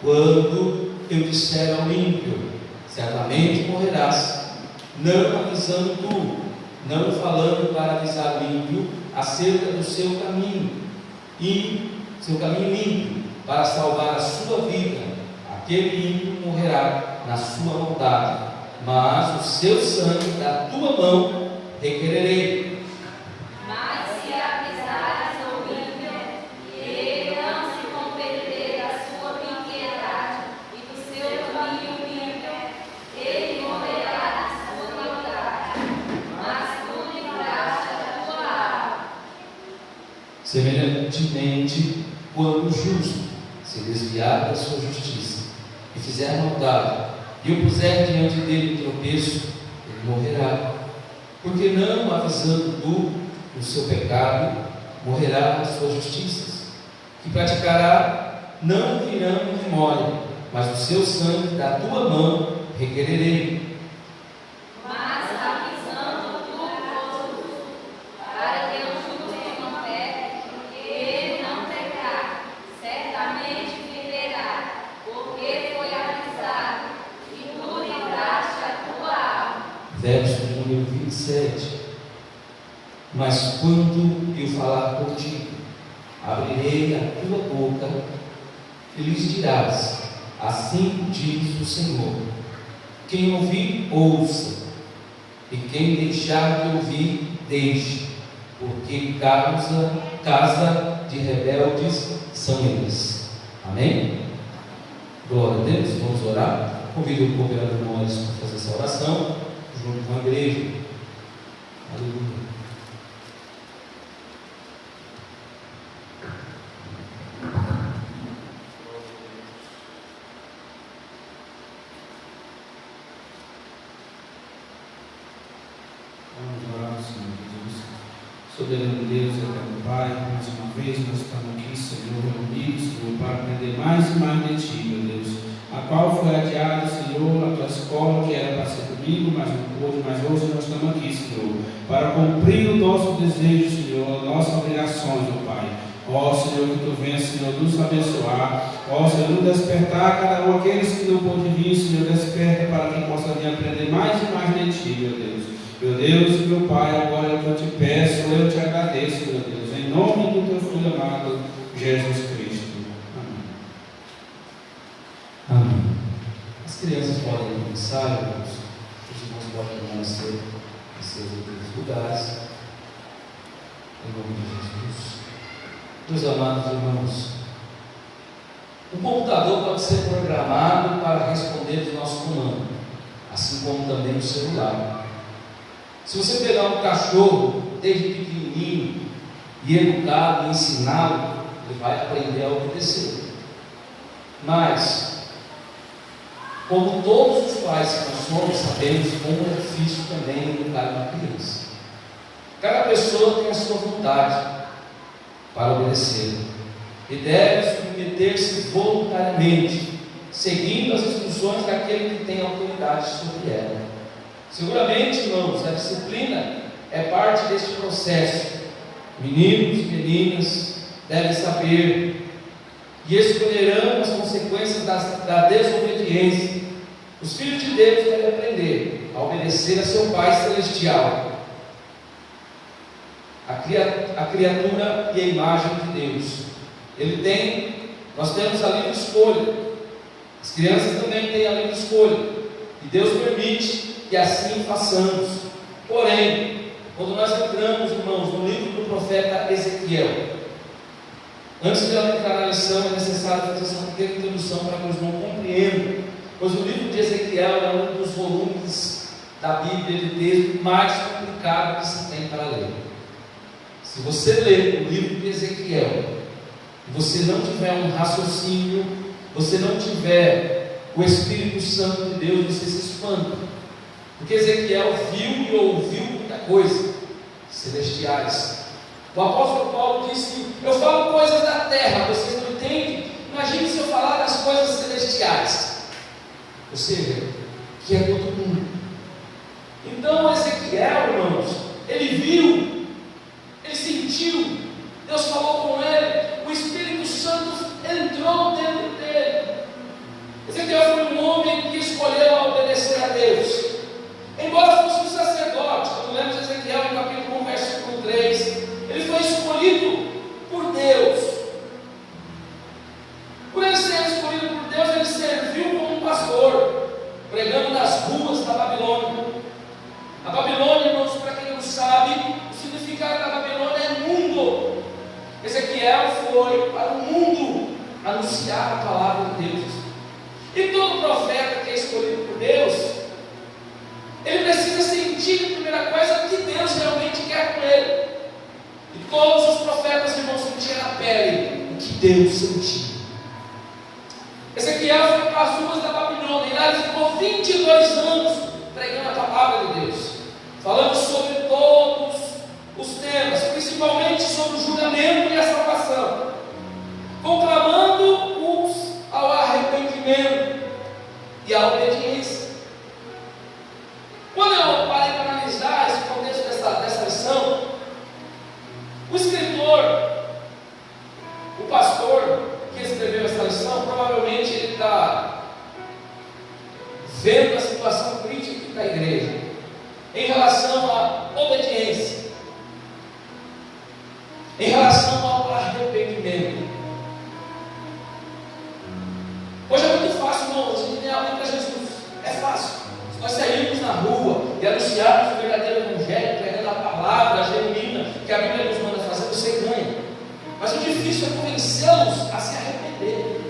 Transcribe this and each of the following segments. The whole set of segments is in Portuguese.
quando eu disser ao ímpio: certamente morrerás, não avisando tu, não falando para avisar o ímpio acerca do seu caminho, e seu caminho ímpio, para salvar a sua vida. Aquele ímpio morrerá na sua maldade, mas o seu sangue da tua mão requererei. Mas se avisares ao ímpio, e ele não se converter da sua impiedade e do seu caminho ímpio, ele morrerá na sua maldade, mas tu livraste a tua alma. Semelhantemente, quando o justo se desviar da sua justiça e fizer maldade, e o puser diante dele tropeço, ele morrerá. Porque não avisando tu o seu pecado, morrerá nas suas justiças, que praticará, não virão em memória, mas o seu sangue da tua mão requererei. Mas avisando tu o justo, para que o justo não peque, porque ele não pecar, certamente viverá, porque foi avisado, e tu livraste a tua alma. Verso de número 27. Mas quando eu falar contigo, abrirei a tua boca e lhes dirás: assim diz o Senhor. Quem ouvir, ouça, e quem deixar de ouvir, deixe, porque casa de rebeldes são eles. Amém? Glória a Deus. Vamos orar. Convido o cooperador Maurício para fazer essa oração junto com a igreja. Aleluia. Vamos orar ao Senhor Jesus. Soberano Deus, eterno Pai, mais uma vez nós estamos aqui, Senhor, reunidos, Senhor, para aprender mais e mais de Ti, meu Deus. A qual foi adiada, Senhor, a Tua escola, que era para ser domingo, mas não pôde, mas hoje nós estamos aqui, Senhor, para cumprir o nosso desejo, Senhor, as nossas obrigações, ó Pai. Ó Senhor, que Tu venha, Senhor, nos abençoar. Ó Senhor, nos despertar cada um, aqueles que não pôde vir, Senhor, desperta para que possa vir aprender mais e mais de Ti, meu Deus. Meu Deus e meu Pai, agora eu te peço, eu te agradeço, meu Deus, em nome do Teu Filho amado, Jesus Cristo. Amém. Amém. As crianças podem começar, irmãos. Os irmãos podem permanecer em seus devidos lugares. Em nome de Jesus. Meus amados irmãos, o computador pode ser programado para responder ao nosso comando, assim como também o celular. Se você pegar um cachorro desde pequenininho e educá-lo, ensiná-lo, ele vai aprender a obedecer. Mas, como todos os pais que nós somos, sabemos como é difícil também educar uma criança. Cada pessoa tem a sua vontade para obedecer e deve submeter-se voluntariamente, seguindo as instruções daquele que tem autoridade sobre ela. Seguramente, irmãos, a disciplina é parte deste processo. Meninos e meninas devem saber e escolherão as consequências da desobediência. Os filhos de Deus devem aprender a obedecer a seu Pai Celestial, a criatura e a imagem de Deus. Nós temos a livre escolha. As crianças também têm a livre escolha, e Deus permite que assim façamos. Porém, quando nós entramos, irmãos, no livro do profeta Ezequiel, antes de ela entrar na lição, é necessário fazer essa pequena introdução para que os irmãos compreendam, pois o livro de Ezequiel é um dos volumes da Bíblia de texto mais complicado que se tem para ler. Se você ler o livro de Ezequiel e você não tiver um raciocínio, você não tiver o Espírito Santo de Deus, você se espanta. Porque Ezequiel viu e ouviu muita coisa celestiais. O apóstolo Paulo disse: eu falo coisas da terra, vocês não entendem? Imagine se eu falar das coisas celestiais. Ou seja, que é do outro mundo. Então Ezequiel, irmãos, ele viu, ele sentiu, Deus falou com ele, o Espírito Santo entrou dentro dele. foi para o mundo anunciar a palavra de Deus. E todo profeta que é escolhido por Deus, ele precisa sentir, a primeira coisa, o que Deus realmente quer com ele. E todos os profetas que vão sentir na pele o que Deus sentia. Ezequiel foi para as ruas da Babilônia, e lá ele ficou 22 anos pregando a palavra de Deus, falando sobre todos os temas, principalmente sobre o julgamento e a salvação, conclamando-os ao arrependimento e à obediência. Quando eu parei para analisar esse contexto dessa lição, o escritor, o pastor que escreveu essa lição, provavelmente ele está vendo a situação crítica da igreja em relação à obediência, em relação ao arrependimento. Hoje é muito fácil, irmãos, a gente tem alguém para Jesus. É fácil. Se nós sairmos na rua e anunciarmos o verdadeiro evangelho, pregando a palavra genuína que a Bíblia nos manda fazer, você ganha. Mas o difícil é convencê-los a se arrepender.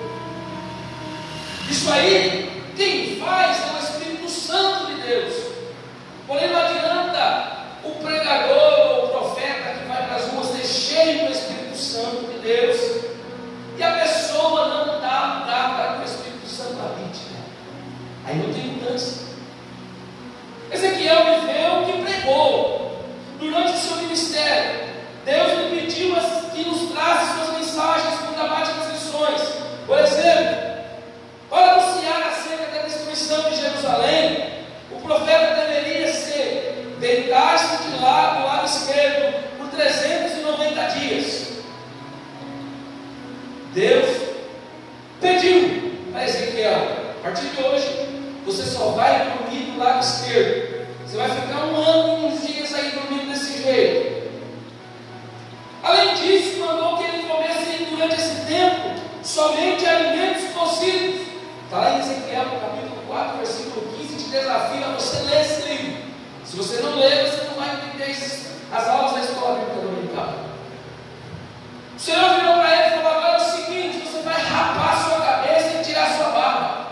Isso aí, quem faz é o Espírito Santo de Deus. Porém, não adianta o pregador ou o profeta que vai para as ruas ser cheio do Espírito Santo de Deus e a pessoa não dá lugar para que o Espírito Santo habite. Aí não tem mudança. Ezequiel viveu o que pregou durante o seu ministério. Deus lhe pediu que ilustrasse suas mensagens com dramáticas lições. Por exemplo, para anunciar acerca da destruição de Jerusalém, o profeta deveria deitar-se do lado esquerdo por 390 dias. Deus pediu a Ezequiel: a partir de hoje, você só vai dormir do lado esquerdo. Você vai ficar 1 ano e uns dias aí dormindo desse jeito. Além disso, mandou que ele comesse durante esse tempo somente alimentos cozidos. Está lá em Ezequiel, capítulo 4, versículo 15, te desafio a você ler esse livro. Se você não ler, você não vai entender as aulas da escola bíblica dominical. O Senhor virou para ele e falou: agora é o seguinte, você vai rapar a sua cabeça e tirar a sua barba.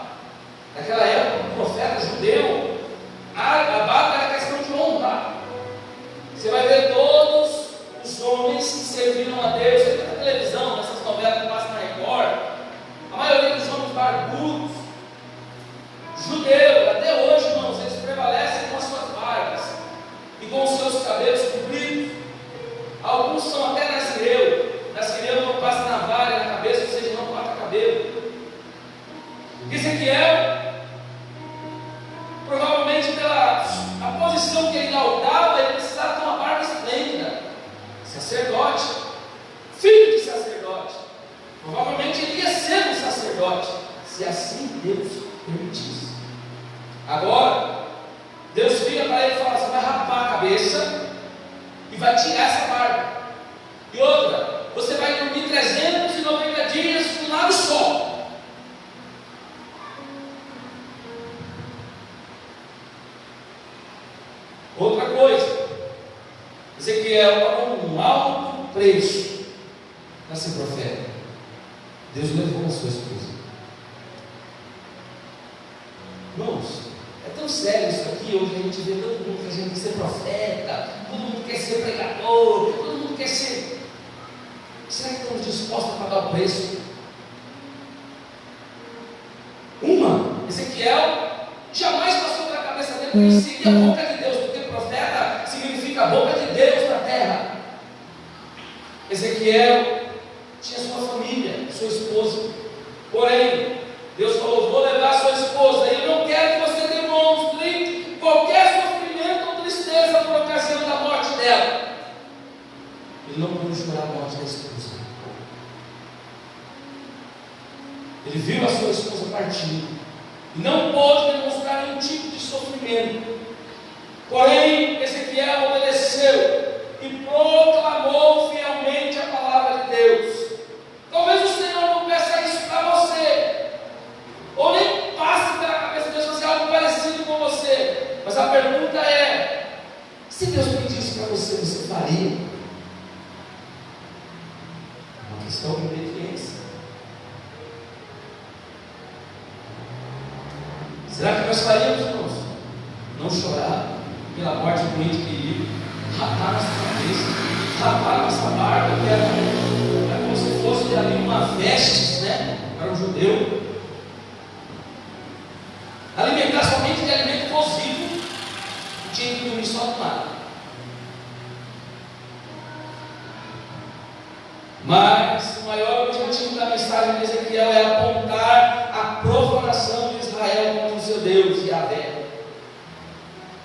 Naquela época, o profeta judeu, a barba era questão de honra. Você vai ver todos os homens que serviram a Deus, você vê na televisão, nessas novelas que passam na Record, a maioria dos homens barbudos, judeus, até hoje, irmãos, eles prevalecem com as suas barbas e com os seus cabelos compridos. Alguns são até nazireu. Nazireu não passa navalha na cabeça, ou seja, não corta cabelo. Ezequiel, provavelmente pela a posição que ele galgava, ele precisava ter uma barba esplêndida. Sacerdote, filho de sacerdote, provavelmente ele ia ser um sacerdote, se assim Deus permitisse. Agora, Deus vira para ele e fala: você vai rapar a cabeça e vai tirar essa barba. E outra, você vai dormir 390 dias com um lado só. Outra coisa, Ezequiel pagou um alto preço para ser profeta. Deus levou a sua esposa. Irmãos, é tão sério isso aqui. Hoje a gente vê todo mundo que a gente quer ser profeta, todo mundo quer ser pregador, todo mundo quer ser. Será que estamos dispostos a pagar o preço? Ezequiel jamais passou pela cabeça dele que seria a boca de Deus, porque profeta significa a boca de Deus na terra. Ezequiel tinha sua família, sua esposa. Porém, Deus falou: vou levar sua esposa, e eu não quero que você demonstre qualquer sofrimento ou tristeza por ocasião da morte dela. Ele não pôde chorar a morte da esposa. Ele viu a sua esposa partindo e não pôde demonstrar nenhum tipo de sofrimento. Porém, Ezequiel obedeceu e proclamou fielmente a palavra de Deus. Talvez o Senhor não peça isso para você, ou nem passe pela cabeça de Deus fazer algo parecido com você. Mas a pergunta é: se Deus pedisse para você, você faria? uma questão de obediência. Será que nós faríamos, irmãos? Não chorar pela morte do ente querido, rapar nossa cabeça, rapar nossa barba, que era como se fosse ali uma veste, né, para um judeu. Alimentar somente de alimento cozido, e tinha que dormir só do mar. Mas o maior objetivo da mensagem de Ezequiel é apontar a profanação de Israel contra o seu Deus, Yahvé.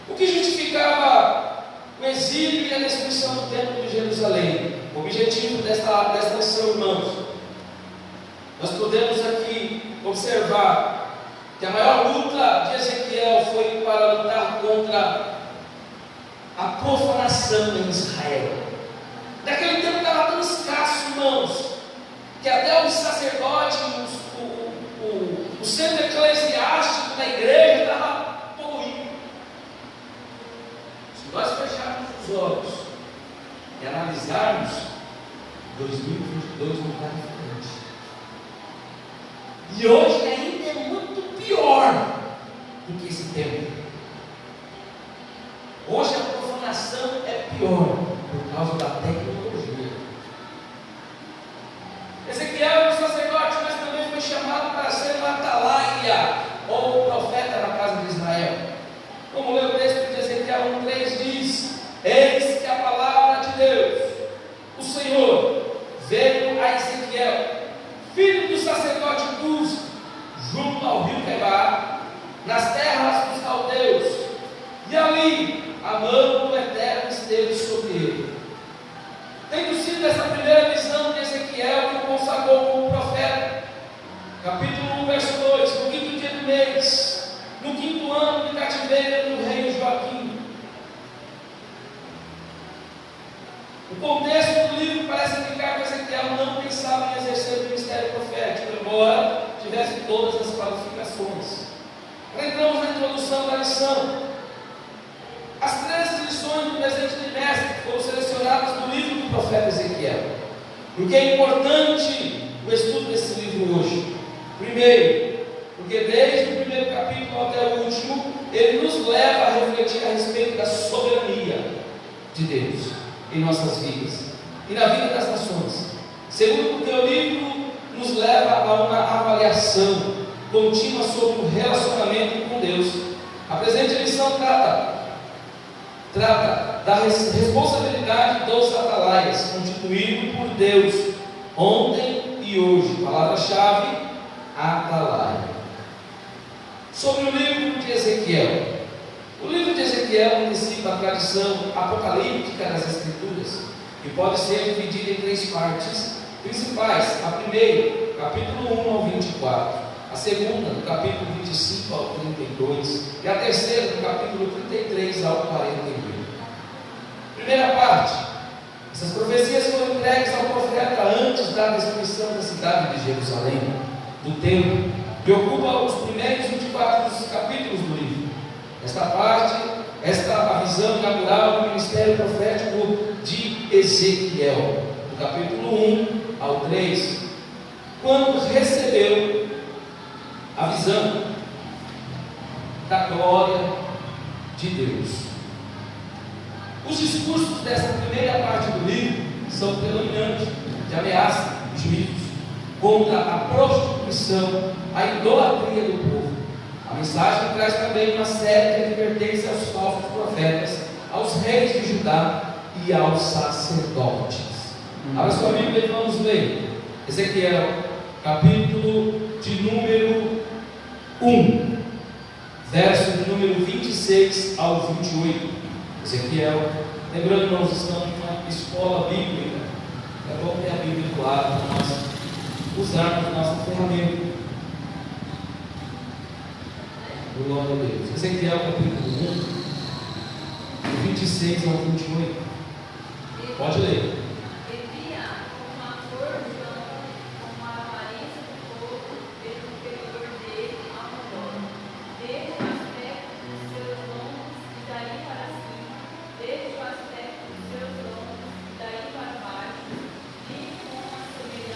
O que justificava o exílio e a destruição do templo de Jerusalém? O objetivo desta lição, irmãos, nós podemos aqui observar que a maior luta de Ezequiel foi para lutar contra a profanação em Israel. Naquele tempo estava tão escasso, irmãos, que até os sacerdotes, o centro eclesiástico da igreja estava poluído. Se nós fecharmos os olhos e analisarmos, 2022 não está diferente. E hoje ainda é muito pior do que esse tempo. Hoje a profanação é pior por causa da tecnologia. Ezequiel, o sacerdote, mas também foi chamado para ser um atalaia, ou profeta na casa de Israel. Como leu o texto de Ezequiel 1,3 diz: eis que a palavra de Deus, o Senhor, veio a Ezequiel, filho do sacerdote Uz, junto ao rio Quebar, nas terras dos caldeus, e ali a mão do Eterno esteve sobre ele. Tendo sido essa primeira visão de Ezequiel que o consagrou como profeta, capítulo 1, verso 2: no quinto dia do mês, no quinto ano de cativeiro do rei Joaquim. O contexto do livro parece indicar que Ezequiel não pensava em exercer o ministério profético, embora tivesse todas as qualificações. Entramos na introdução da lição. As 13 lições do presente trimestre foram selecionadas do livro do profeta Ezequiel. Porque é importante o estudo desse livro hoje. Primeiro, porque desde o primeiro capítulo até o último, ele nos leva a refletir a respeito da soberania de Deus em nossas vidas e na vida das nações. Segundo, porque o livro nos leva a uma avaliação contínua sobre o relacionamento com Deus. A presente lição trata da responsabilidade dos atalaias, constituído por Deus, ontem e hoje. Palavra-chave: atalaia. Sobre o livro de Ezequiel. O livro de Ezequiel antecipa a tradição apocalíptica das Escrituras, que pode ser dividida em 3 partes principais. A primeira, capítulo 1 ao 24. A segunda, do capítulo 25 ao 32. E a terceira, do capítulo 33 ao 41. Primeira parte: essas profecias foram entregues ao profeta antes da destruição da cidade de Jerusalém, do templo, que ocupa os primeiros 24 capítulos do livro. A visão inaugural do ministério profético de Ezequiel, do capítulo 1 ao 3, quando recebeu a visão da glória de Deus. Os discursos dessa primeira parte do livro são predominantes de ameaça e juízos contra a prostituição, a idolatria do povo. A mensagem traz também uma série de advertências aos falsos profetas, aos reis de Judá e aos sacerdotes. Abra sua Bíblia e vamos ler Ezequiel, capítulo de número 1, verso de número 26 ao 28. Ezequiel, lembrando, irmãos, estamos em uma escola bíblica. É bom ter a Bíblia do lado para nós usarmos nossa ferramenta. Glória a Deus. Ezequiel, capítulo 1, 26 ao 28. Pode ler. Desde o aspecto dos seus ombros, daí para baixo, e com a semelhança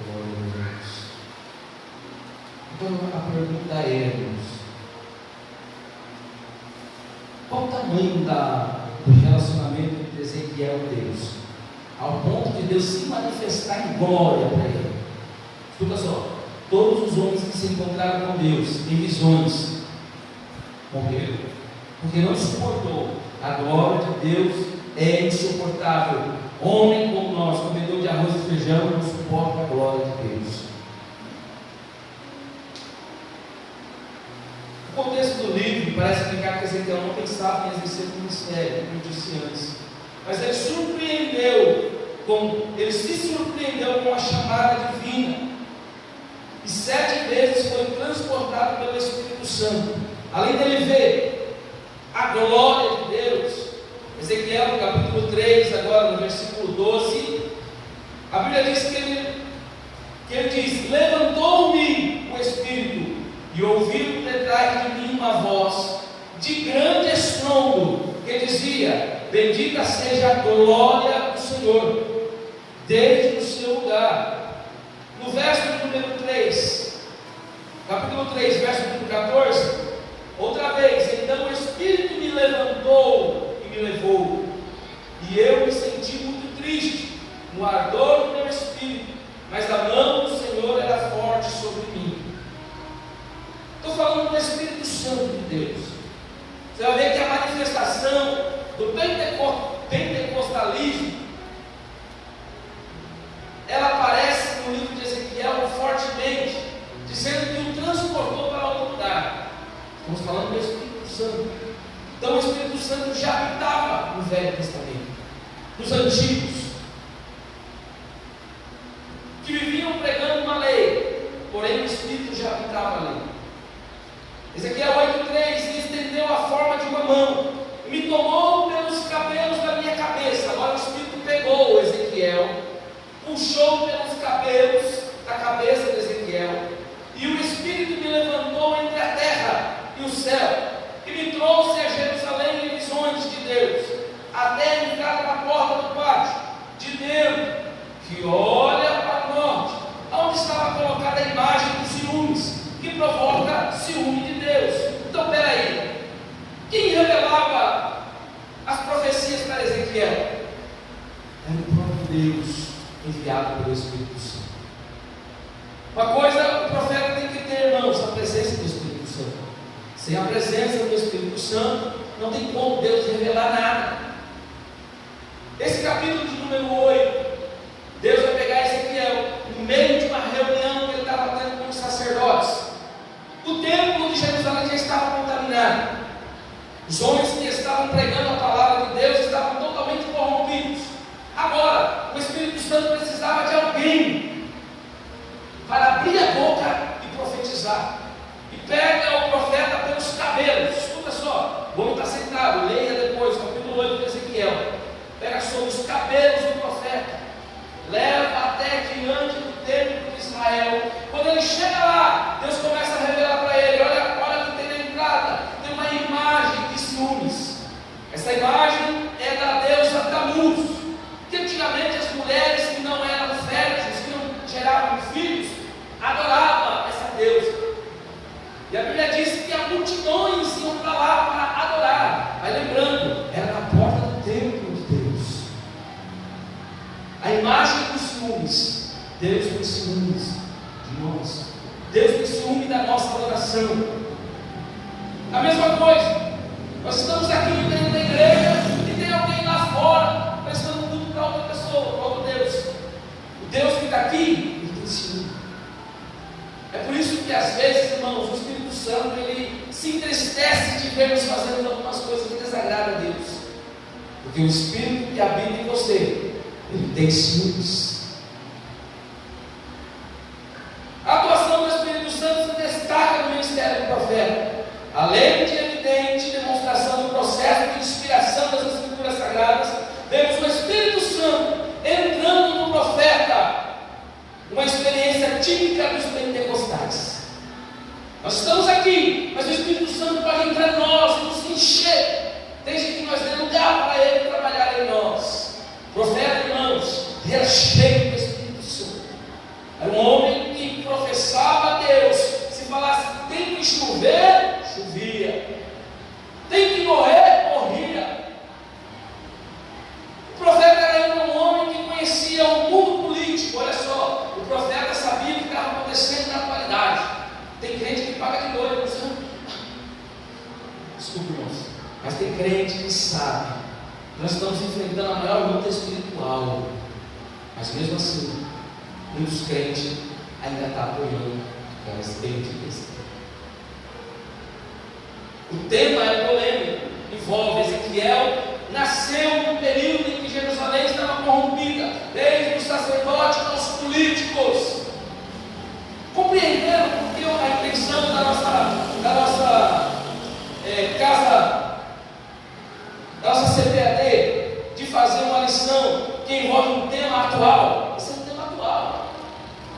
Glória a Deus. Então a pergunta é, irmãos, qual o tamanho do relacionamento entre Ezequiel e Deus, ao ponto de Deus se manifestar em glória para ele? Escuta só, todos os homens que se encontraram com Deus em visões morreram, porque não suportou. A glória de Deus é insuportável. Homem como nós, comedor de arroz e feijão, não suporta a glória de Deus. O contexto do livro parece indicar que Ezequiel não pensava em exercer o ministério, como eu disse antes, mas ele se surpreendeu com a chamada divina, e 7 vezes foi transportado pelo Espírito Santo. Além dele ver a glória de Deus, Ezequiel, no capítulo 3, agora no versículo 12, a Bíblia diz que ele diz: levantou-me o Espírito e ouvi detrás de mim uma voz de grande estrondo que dizia: bendita seja a glória do Senhor desde o seu lugar. No verso número 3, capítulo 3, verso número 14, outra vez: então o Espírito me levantou e me levou, e eu me senti muito triste no ardor do meu espírito, mas a mão do Senhor era forte sobre mim. Estou falando do Espírito Santo de Deus. Você vai ver que a manifestação do pentecostalismo, ela aparece no livro de Ezequiel fortemente, dizendo que o transportou para outro lugar. Estamos falando do Espírito Santo. Então o Espírito Santo já habitava no Velho Testamento, nos antigos, que viviam pregando uma lei, porém o Espírito já habitava a lei. Ezequiel 8,3: estendeu a forma de uma mão, me tomou pelos cabelos da minha cabeça. Agora o Espírito pegou Ezequiel, puxou pelos cabelos da cabeça de Ezequiel, e o Espírito me levantou entre a terra e o céu, e me trouxe a Jerusalém em visões de Deus, até a entrada da porta do pátio, de dentro, que olha para o norte, onde estava colocada a imagem dos ciúmes, que provoca ciúme de Deus. Então, peraí, quem revelava as profecias para Ezequiel? Era o próprio Deus, enviado pelo Espírito Santo. Uma coisa o profeta tem que ter, irmãos: a presença do Espírito Santo. Sem a presença do Espírito Santo, não tem como Deus revelar nada. Esse capítulo de número 8, Deus vai pegar Ezequiel no meio de uma reunião que ele estava tendo com os sacerdotes. O templo de Jerusalém já estava contaminado. Os homens que estavam pregando a palavra de Deus estavam totalmente corrompidos. Agora, o Espírito Santo precisava de alguém para abrir a boca e profetizar. E pega o profeta pelos cabelos. Escuta só, vamos estar sentado, leia depois, capítulo 8 de Ezequiel. Pega sobre os cabelos do profeta, leva até diante do templo de Israel. Quando ele chega lá, Deus começa a revelar para ele: olha que tem na entrada, tem uma imagem de ciúmes. Essa imagem é da deusa Tammuz, que antigamente as mulheres que não eram férteis, que não geravam filhos, adoravam essa deusa. E a Bíblia diz que as multidões iam para lá para adorar. Aí lembrando, era na porta do templo de Deus. A imagem dos ciúmes. Deus tem ciúmes de nós. Deus tem ciúme da nossa adoração. A mesma coisa, nós estamos aqui dentro da igreja e tem alguém lá fora prestando culto para outra pessoa, para outro Deus. O Deus que está aqui, ele tem ciúme. É por isso que às vezes, irmãos, o Espírito Santo, ele se entristece de vermos fazendo algumas coisas que desagradam a Deus. Porque o Espírito que habita em você, ele tem ciúmes. A atuação do Espírito Santo se destaca no ministério do profeta. Além de evidente demonstração do processo de inspiração das Escrituras Sagradas, vemos o Espírito Santo entrando no profeta. Uma experiência típica dos pentecostais. Nós estamos aqui, mas o Espírito Santo pode entrar em nós e nos encher, desde que nós demos lugar para Ele trabalhar em nós. Profeta, irmãos, ele era cheio do Espírito Santo. Era um homem que professava a Deus. Se falasse tem que chover, chovia. Tem que morrer, morria. O profeta era ainda um homem que conhecia o mundo político. Olha só, o profeta sabia o que estava acontecendo na atualidade. Tem crente que paga de doido, não. Desculpe, irmãos, mas tem crente que sabe. Nós estamos enfrentando a maior luta espiritual, mas mesmo assim, muitos crentes ainda estão apoiando aquela espírito de Deus. O tema é polêmico, envolve Ezequiel. Nasceu num período em que Jerusalém estava corrompida, desde os sacerdotes aos políticos. Compreenderam porque a intenção da nossa CPAD de fazer uma lição que envolve um tema atual? Esse é um tema atual.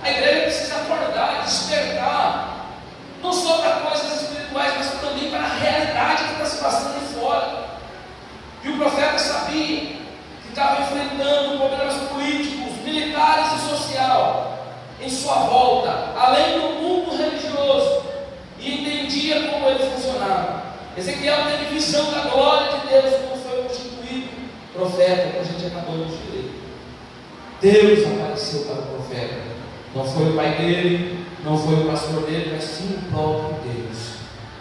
A igreja precisa acordar, despertar, não só para coisas espirituais, mas também para a realidade que está se passando de fora. E o profeta sabia que estava enfrentando problemas políticos, militares e social em sua volta, além do mundo religioso, e entendia como ele funcionava. Ezequiel teve visão da glória de Deus, como foi constituído profeta, como a gente acabou de ler. Deus apareceu para o profeta. Não foi o pai dele, não foi o pastor dele, mas sim o próprio Deus.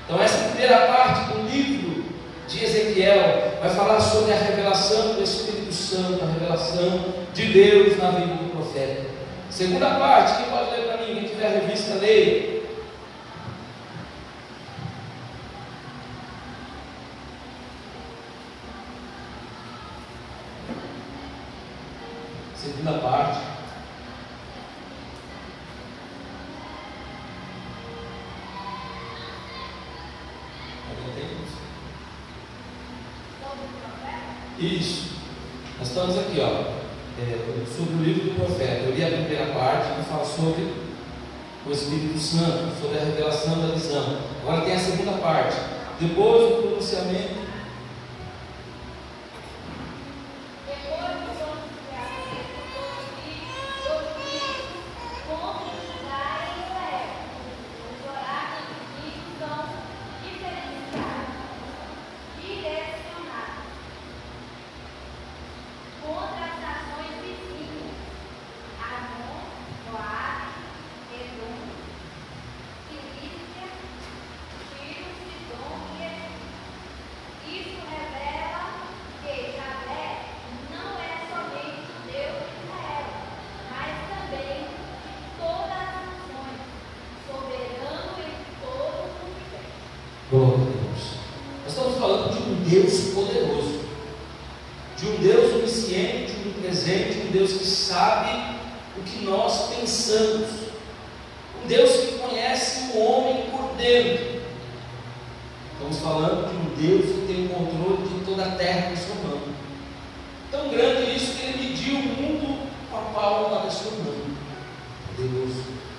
Então essa primeira parte do livro de Ezequiel vai falar sobre a revelação do Espírito Santo, a revelação de Deus na vida do profeta. Segunda parte, quem pode ler para mim? Quem tiver a revista, leia. Segunda parte. Isso. Nós estamos aqui, sobre o livro do profeta. Eu li a primeira parte que fala sobre o Espírito Santo, sobre a revelação da visão. Agora tem a segunda parte. Depois do pronunciamento. Glória a Deus. Nós estamos falando de um Deus poderoso, de um Deus onisciente, de um presente, um Deus que sabe o que nós pensamos, um Deus que conhece o homem por dentro. Estamos falando de um Deus que tem o controle de toda a terra em sua mão. Tão grande isso que ele mediu o mundo com a palma da sua mão. Deus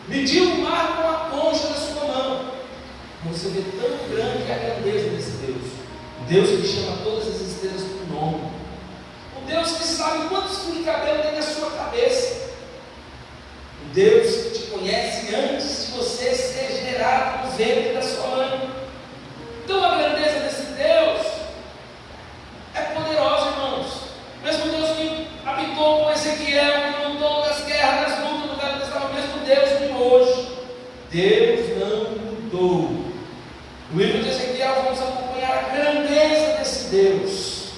mediu o mar com a concha da sua mão. Você vê tão grande a grandeza desse Deus. O Deus que chama todas as estrelas por nome. O Deus que sabe quantos fios de cabelo tem na sua cabeça. O Deus que te conhece antes de você ser gerado no ventre da sua mãe. Então a grandeza desse Deus é poderosa, irmãos. Mesmo Deus que habitou com Ezequiel, que lutou nas guerras, nas lutas do Velho Testamento, mesmo Deus de hoje. Deus não mudou. No livro de Ezequiel vamos acompanhar a grandeza desse Deus.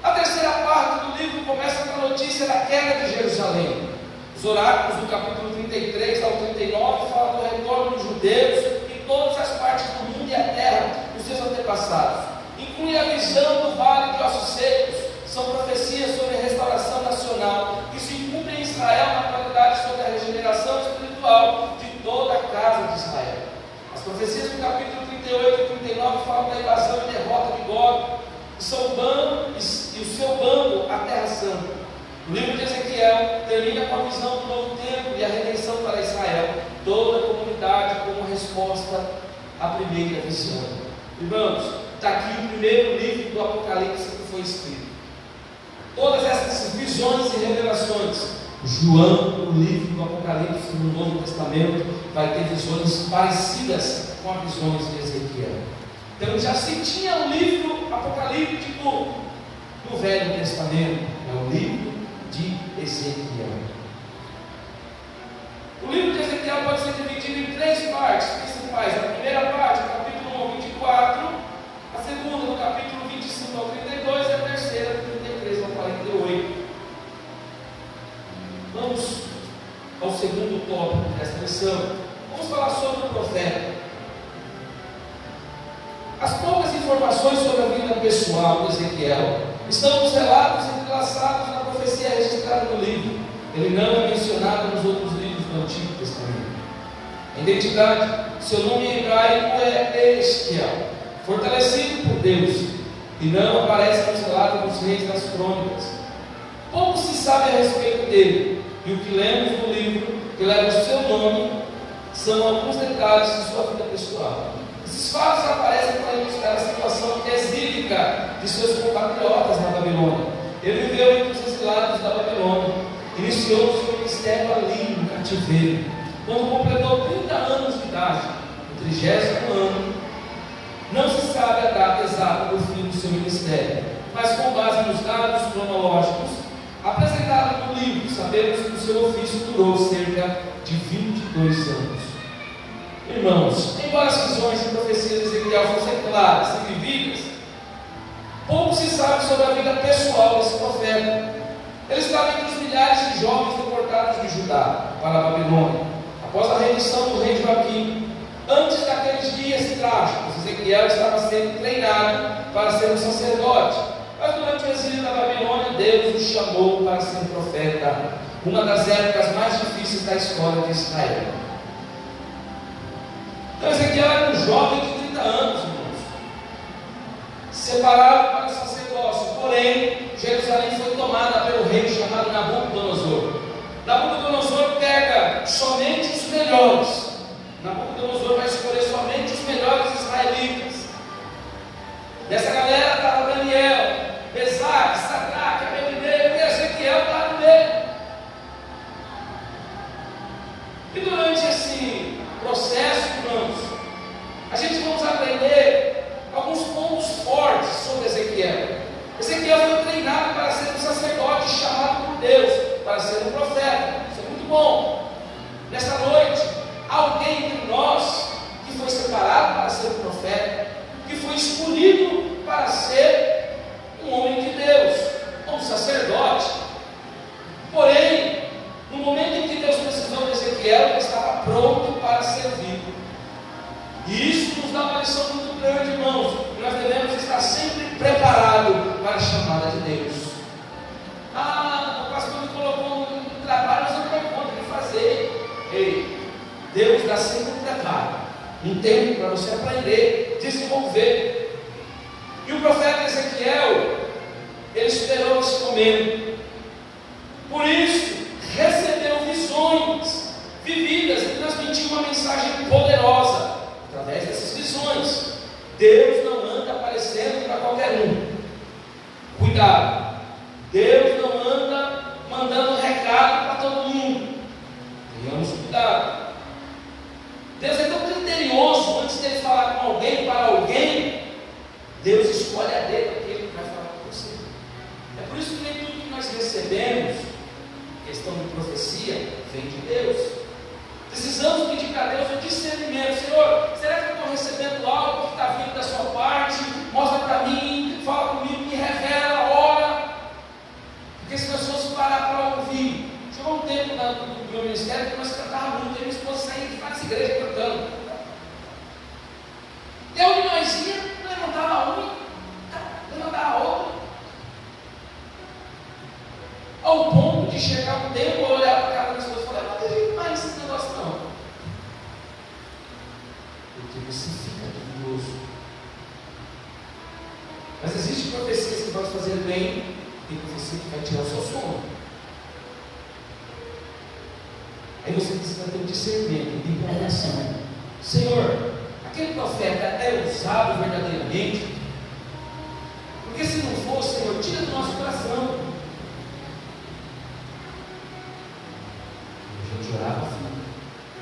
A terceira parte do livro começa com a notícia da queda de Jerusalém. Os oráculos do capítulo 33 ao 39 falam do retorno dos judeus em todas as partes do mundo e a terra dos seus antepassados. Inclui a visão do vale de ossos secos. São profecias sobre a restauração nacional que se cumpre em Israel na atualidade sobre a regeneração espiritual de toda a casa de Israel. As profecias do capítulo 38 e 39 falam da invasão e derrota de Gog e o seu bando à Terra Santa. O livro de Ezequiel termina com a visão do novo templo e a redenção para Israel, toda a comunidade como resposta à primeira visão. Irmãos, está aqui o primeiro livro do Apocalipse que foi escrito. Todas essas visões e revelações João, no livro do Apocalipse, no Novo Testamento, vai ter visões parecidas com as visões de Ezequiel. Então já se tinha um livro apocalíptico no Velho Testamento, é o livro de Ezequiel. O livro de Ezequiel pode ser dividido em 3 partes principais. A primeira parte, do capítulo 1 ao 24, a segunda, do capítulo 25 ao 32, e a terceira, do 33 ao 48. Vamos ao segundo tópico desta lição. Vamos falar sobre o profeta. As poucas informações sobre a vida pessoal de Ezequiel estão nos relatos entrelaçados na profecia registrada no livro. Ele não é mencionado nos outros livros do Antigo Testamento. A identidade, seu nome em hebraico é Ezequiel, fortalecido por Deus, e não aparece nos relatos dos reis das crônicas. Pouco se sabe a respeito dele, e o que lemos no livro, que leva o seu nome, são alguns detalhes de sua vida pessoal. Esses fatos aparecem para ilustrar a situação exílica de seus compatriotas na Babilônia. Ele viveu entre os exilados da Babilônia, iniciou seu ministério ali no cativeiro. Quando completou 30 anos de idade, no 30º ano, não se sabe a data exata do fim do seu ministério, mas com base nos dados cronológicos apresentados no livro, sabemos que o seu ofício durou cerca de 22 anos. Irmãos, embora as visões e profecias de Ezequiel fossem claras e vividas, pouco se sabe sobre a vida pessoal desse profeta. Ele estava entre os milhares de jovens deportados de Judá para a Babilônia, após a rendição do rei Joaquim. Antes daqueles dias trágicos, Ezequiel estava sendo treinado para ser um sacerdote, mas durante o exílio da Babilônia, Deus o chamou para ser profeta, uma das épocas mais difíceis da história de Israel. Então Ezequiel era um jovem de 30 anos, irmãos, separado para o sacerdócio. Porém, Jerusalém foi tomada pelo rei chamado Nabucodonosor. Nabucodonosor pega somente os melhores. Nabucodonosor vai escolher somente os melhores israelitas. Nessa galera estava Daniel, Mesaque, Sadraque, Abednego, e Ezequiel estava no meio. E durante esse processo, irmãos, a gente vamos aprender alguns pontos fortes sobre Ezequiel. Ezequiel foi treinado para ser um sacerdote chamado por Deus, para ser um profeta. Isso é muito bom. Nesta noite, alguém entre nós que foi separado para ser um profeta, que foi escolhido para ser um homem de Deus, um sacerdote. Porém, no momento em que Deus precisou de Ezequiel, ele estava pronto para servir. E isso nos dá uma lição muito grande, irmãos. Nós devemos estar sempre preparados para a chamada de Deus. O pastor me colocou no trabalho, mas eu não tenho conta de fazer. Ei, Deus dá sempre um preparo, um tempo para você aprender, desenvolver. E o profeta Ezequiel, ele esperou esse momento. Por isso, recebeu visões vividas e transmitiu uma mensagem poderosa através dessas visões. Deus não anda aparecendo para qualquer um. Cuidado, Deus não anda mandando recado para todo mundo. Tenhamos cuidado. Deus é tão criterioso. Antes de ele falar com alguém, para alguém, Deus escolhe a dedo aquele que vai falar com você. É por isso que nem tudo que nós recebemos, questão de profecia, vem de Deus. Precisamos pedir para Deus o discernimento. Senhor, será que eu estou recebendo algo que está vindo da sua parte? Mostra para mim, fala comigo, me revela, ora. Porque se nós fossemos parar para ouvir, chegou um tempo do meu ministério que nós cantávamos muito, e minha esposa saía de várias igrejas cantando. E onde nós íamos, levantava uma, levantava a outra, ao ponto de chegar um tempo, eu olhar para a cara da minha esposa e falar: não acredito mais nesse negócio não. Porque você fica duvidoso. Mas existem profecias que vão fazer bem, e profecia que vai tirar o seu sono. Aí você precisa ter um discernimento de oração. Senhor, aquele profeta é usado verdadeiramente? Porque se não for, Senhor, tira do nosso coração. chorava.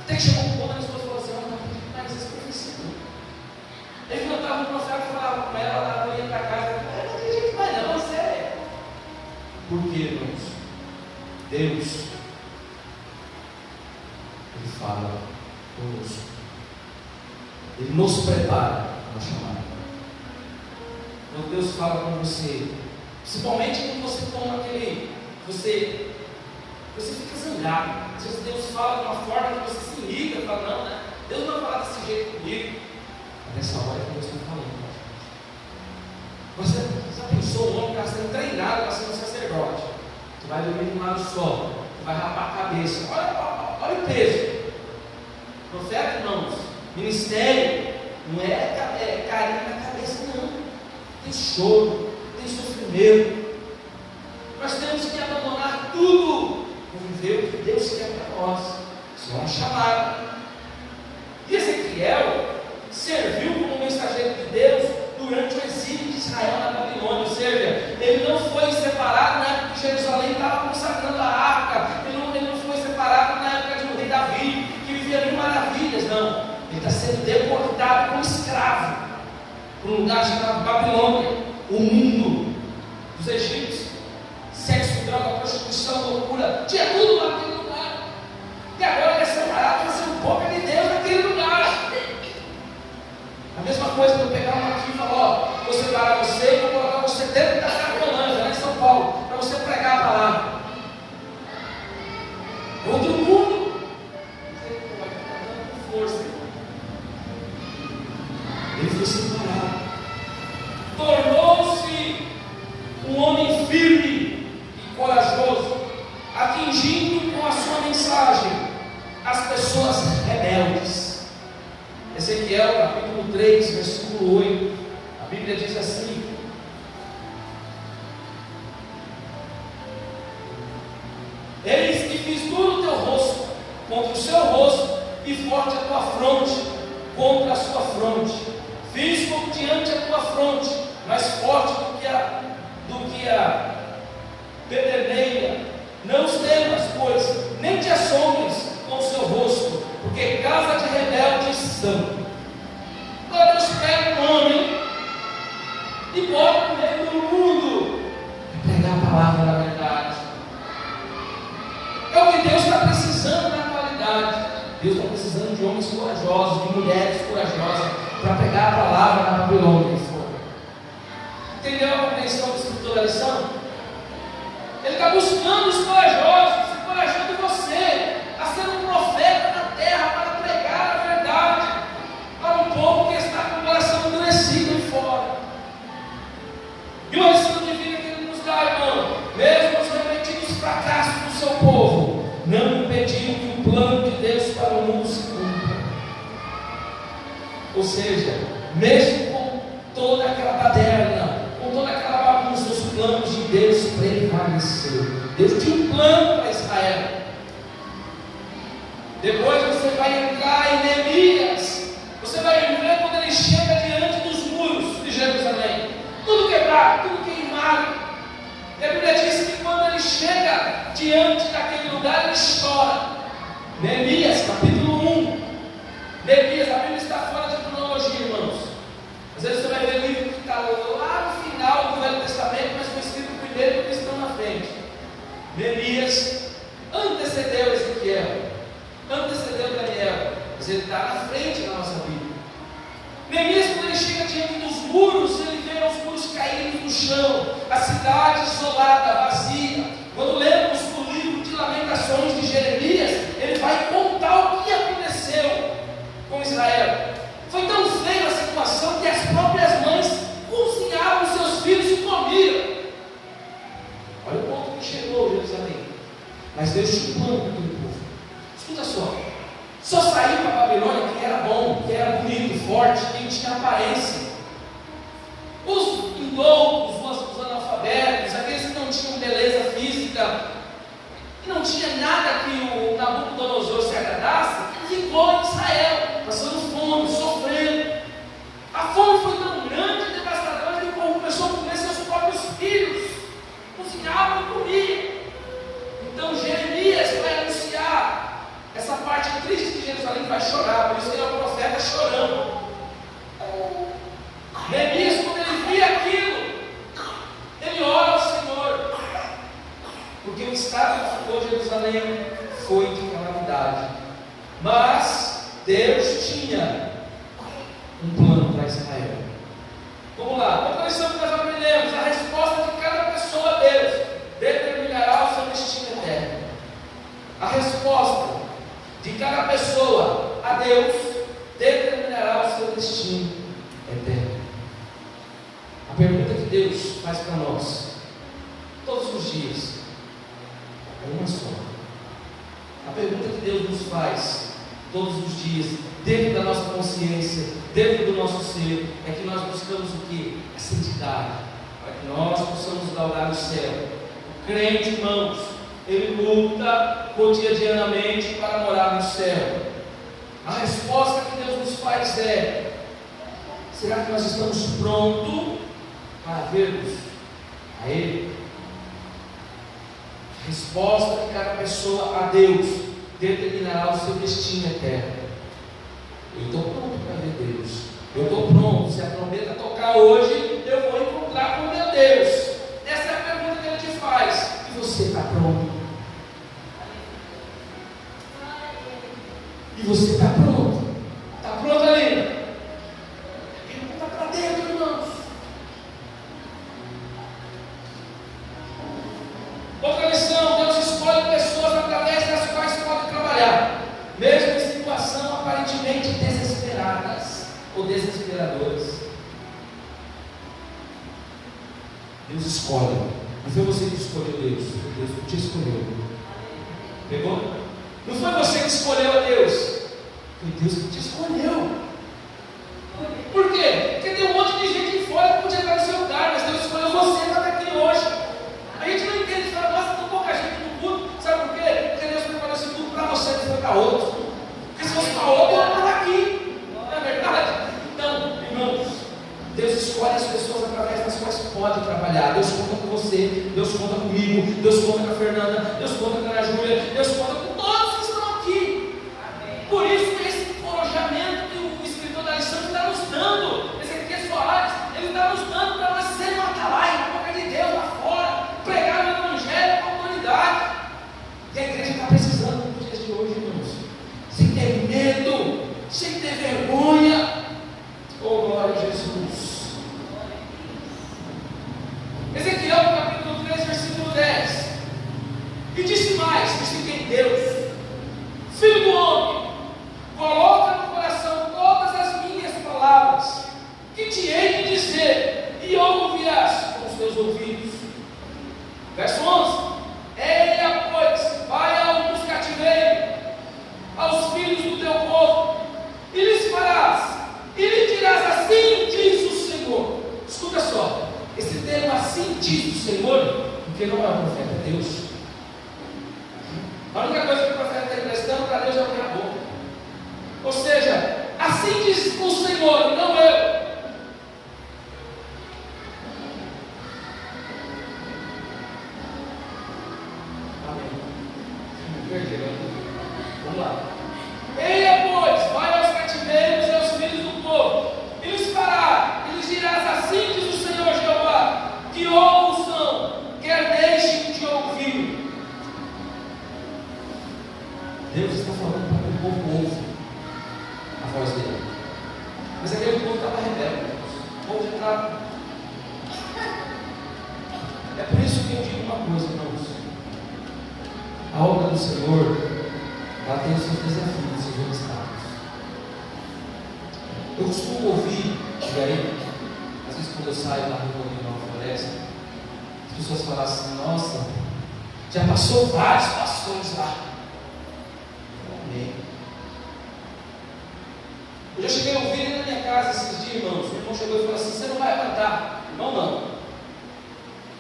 Até que chegou um ponto, a minha esposa falou assim: não acredito mais nessa profecia. Ele cantava um profeta, falava com ela, ela ia para casa, eu não acredito mais não, sério. Por quê, irmãos? Deus, Ele fala conosco. Ele nos prepara para chamar. Quando Deus fala com você, principalmente quando você toma aquele, você fica zangado. Às vezes Deus fala de uma forma que você se liga, fala, não, né? Deus não vai falar desse jeito comigo. Mas nessa hora é que Deus está falando. Você já pensou um homem que está sendo treinado para ser um sacerdote? Tu vai dormir de um lado só, tu vai rapar a cabeça. Olha o peso. Profeta, irmãos, ministério não é carinho na cabeça, não. Tem choro, tem sofrimento. Nós temos que abandonar tudo e viver o que Deus quer para nós. Isso é uma chamada. E Ezequiel serviu como mensageiro de Deus durante o exílio de Israel na Babilônia. Ou seja, ele não foi separado na época que Jerusalém estava consagrando a arca. Ele não foi separado na época do rei Davi, que vivia mil maravilhas. Não. Ele está sendo deportado como escravo para um lugar chamado Babilônia, o mundo dos egípcios. Sexo, droga, prostituição, loucura, tinha tudo lá naquele lugar. E agora ele é separado para ser um pouco de Deus naquele lugar. A mesma coisa que eu pegar uma aqui e falar, ó, vou separar você e vou colocar você dentro da Cracolândia, lá em São Paulo, para você pregar a palavra. Outro mundo, você vai ficar dando força. Ele foi separado, tornou-se um homem firme e corajoso, atingindo com a sua mensagem as pessoas rebeldes. Ezequiel capítulo 3, versículo 8, a Bíblia diz assim: eis que fiz duro o teu rosto contra o seu rosto, e forte a tua fronte contra a sua fronte. Fiz como diante a tua fronte, mais forte do que a pederneira. Não os temas, pois, nem te assombres com o seu rosto, porque casa de rebeldes são. Agora Deus pega um homem e bota no meio do mundo e pregar a palavra da verdade. É o que Deus está precisando na atualidade. Deus está precisando de homens corajosos, de mulheres corajosas, para pregar a palavra na Babilônia. Entendeu a compreensão do escritor da lição? Ele está buscando os corajosos, encorajando você a ser um profeta na terra para pregar a verdade para um povo que está com o coração endurecido em fora. E uma lição de vida que Ele nos dá, irmão, mesmo os repetidos fracassos do seu povo, não impediram que o plano de Deus para o mundo se cumpra. Ou seja, mesmo com toda aquela baderna, com toda aquela bagunça, os planos de Deus prevaleceram. Deus tinha um plano para Israel. Depois você vai entrar em Neemias. Você vai ver quando ele chega diante dos muros de Jerusalém, tudo quebrado, tudo queimado. E a Bíblia diz que quando ele chega diante daquele lugar, ele chora. Neemias, capítulo 1. Neemias, a Bíblia está fora de cronologia, irmãos. Às vezes você vai ver livro que está lá no final do Velho Testamento, mas foi escrito primeiro porque estão na frente. Neemias antecedeu Ezequiel, antecedeu Daniel, mas ele está na frente da nossa Bíblia. Neemias, quando ele chega diante dos muros, ele vê os muros caídos no chão, a cidade isolada, vazia. Quando lemos o livro de Lamentações de Jeremias, ele vai contar o que aconteceu com Israel. Foi tão feia a situação que as próprias mães cozinhavam seus filhos e comiam. Olha o ponto que chegou Jerusalém. Mas Deus tinha um plano para aquele povo. Escuta só saiu para a Babilônia quem era bom, quem era bonito, forte, quem tinha aparência. Os indoutos, os analfabetos, aqueles que não tinham beleza física, que não tinha nada que o Nabucodonosor se agradasse, ficou em Israel, passando fome, sofrendo. A fome foi tão grande e devastadora que o povo começou a comer seus próprios filhos, cozinhavam e comiam. Então Jeremias vai anunciar que Jerusalém vai chorar, por isso que ele é o profeta chorando. Neemias, quando ele via aquilo, ele ora ao Senhor, porque o estado que ficou Jerusalém foi de calamidade. Mas Deus tinha um plano para Israel. Vamos lá, outra lição que nós aprendemos: a resposta de cada pessoa a Deus determinará o seu destino eterno. A resposta de cada pessoa a Deus determinará o seu destino eterno. A pergunta que Deus faz para nós todos os dias é uma só. A pergunta que Deus nos faz todos os dias, dentro da nossa consciência, dentro do nosso ser, é que nós buscamos o que? A santidade, para que nós possamos galgar o céu. O crente, irmãos, ele luta cotidianamente para morar no céu. A resposta que Deus nos faz é: será que nós estamos prontos para vermos a Ele? A resposta de cada pessoa a Deus determinará o seu destino eterno. Eu estou pronto para ver Deus. Eu estou pronto. Se a trombeta tocar hoje, eu vou encontrar com meu Deus. Essa é a pergunta que Ele te faz. E você está pronto? E você está pronto? Está pronto ali? Pergunta para dentro, irmãos. Outra lição: Deus escolhe pessoas através das quais pode trabalhar, mesmo em situações aparentemente desesperadas ou desesperadoras. Deus escolhe. Não foi você que escolheu Deus, foi Deus que te escolheu. Pegou? Não foi você que escolheu a Deus, foi Deus que te escolheu. Por quê? Porque tem um monte de gente de fora que podia estar no seu lugar, mas Deus escolheu você para estar aqui hoje. A gente não entende, fala: nossa, tem pouca gente no culto. Sabe por quê? Porque Deus preparou esse culto para você, não foi para outro. Porque se fosse para outro, eu estava aqui. Não é verdade? Então, irmãos, Deus escolhe as pessoas através das quais pode trabalhar. Deus conta com você, Deus conta comigo, Deus conta com a Fernanda, Deus conta com a Ana Júlia, Deus conta com todos que estão aqui. Por isso, esse encorajamento que o escritor da lição está nos dando, Ezequiel Soares, ele está nos dando para nós sermos uma atalaia na boca de Deus lá fora, pregar o evangelho com autoridade. E a igreja está precisando nos dias de hoje, irmãos, sem ter medo, sem ter vergonha. Oh, glória a Jesus. Ezequiel, capítulo 3, versículo 10. E disse mais: disse que Deus, filho do homem, coloca no coração todas as minhas palavras, que te hei de dizer, e ouvirás com os teus ouvidos. Verso 11: Eia, pois, vai dos cativeiros, aos filhos do teu povo, e lhes farás, e lhe dirás: assim diz o Senhor. Escuta só, esse termo "assim diz o Senhor", porque não é o profeta, é Deus. A única coisa que o profeta está emprestando para Deus é abrir a boca. Ou seja, assim diz o Senhor, não eu. Vamos lá. Eia, pois, vai aos cativeiros e aos filhos do povo, e lhes fará, e lhes dirás: assim diz o Senhor Jeová, que ouçam, quer deixem de ouvir. Deus está falando para que o povo ouve a voz dele. Mas aquele povo estava rebelde. O povo já estava. É por isso que eu digo uma coisa, irmãos: a obra do Senhor, ela tem os seus desafios, os seus obstáculos. Eu costumo ouvir, e aí, às vezes quando eu saio lá no caminho, na floresta, as pessoas falam assim: nossa, já passou vários pastores lá. Amém. Eu já cheguei a ouvir na minha casa esses dias, irmãos. O irmão chegou e falou assim: você não vai cantar? Irmão, não.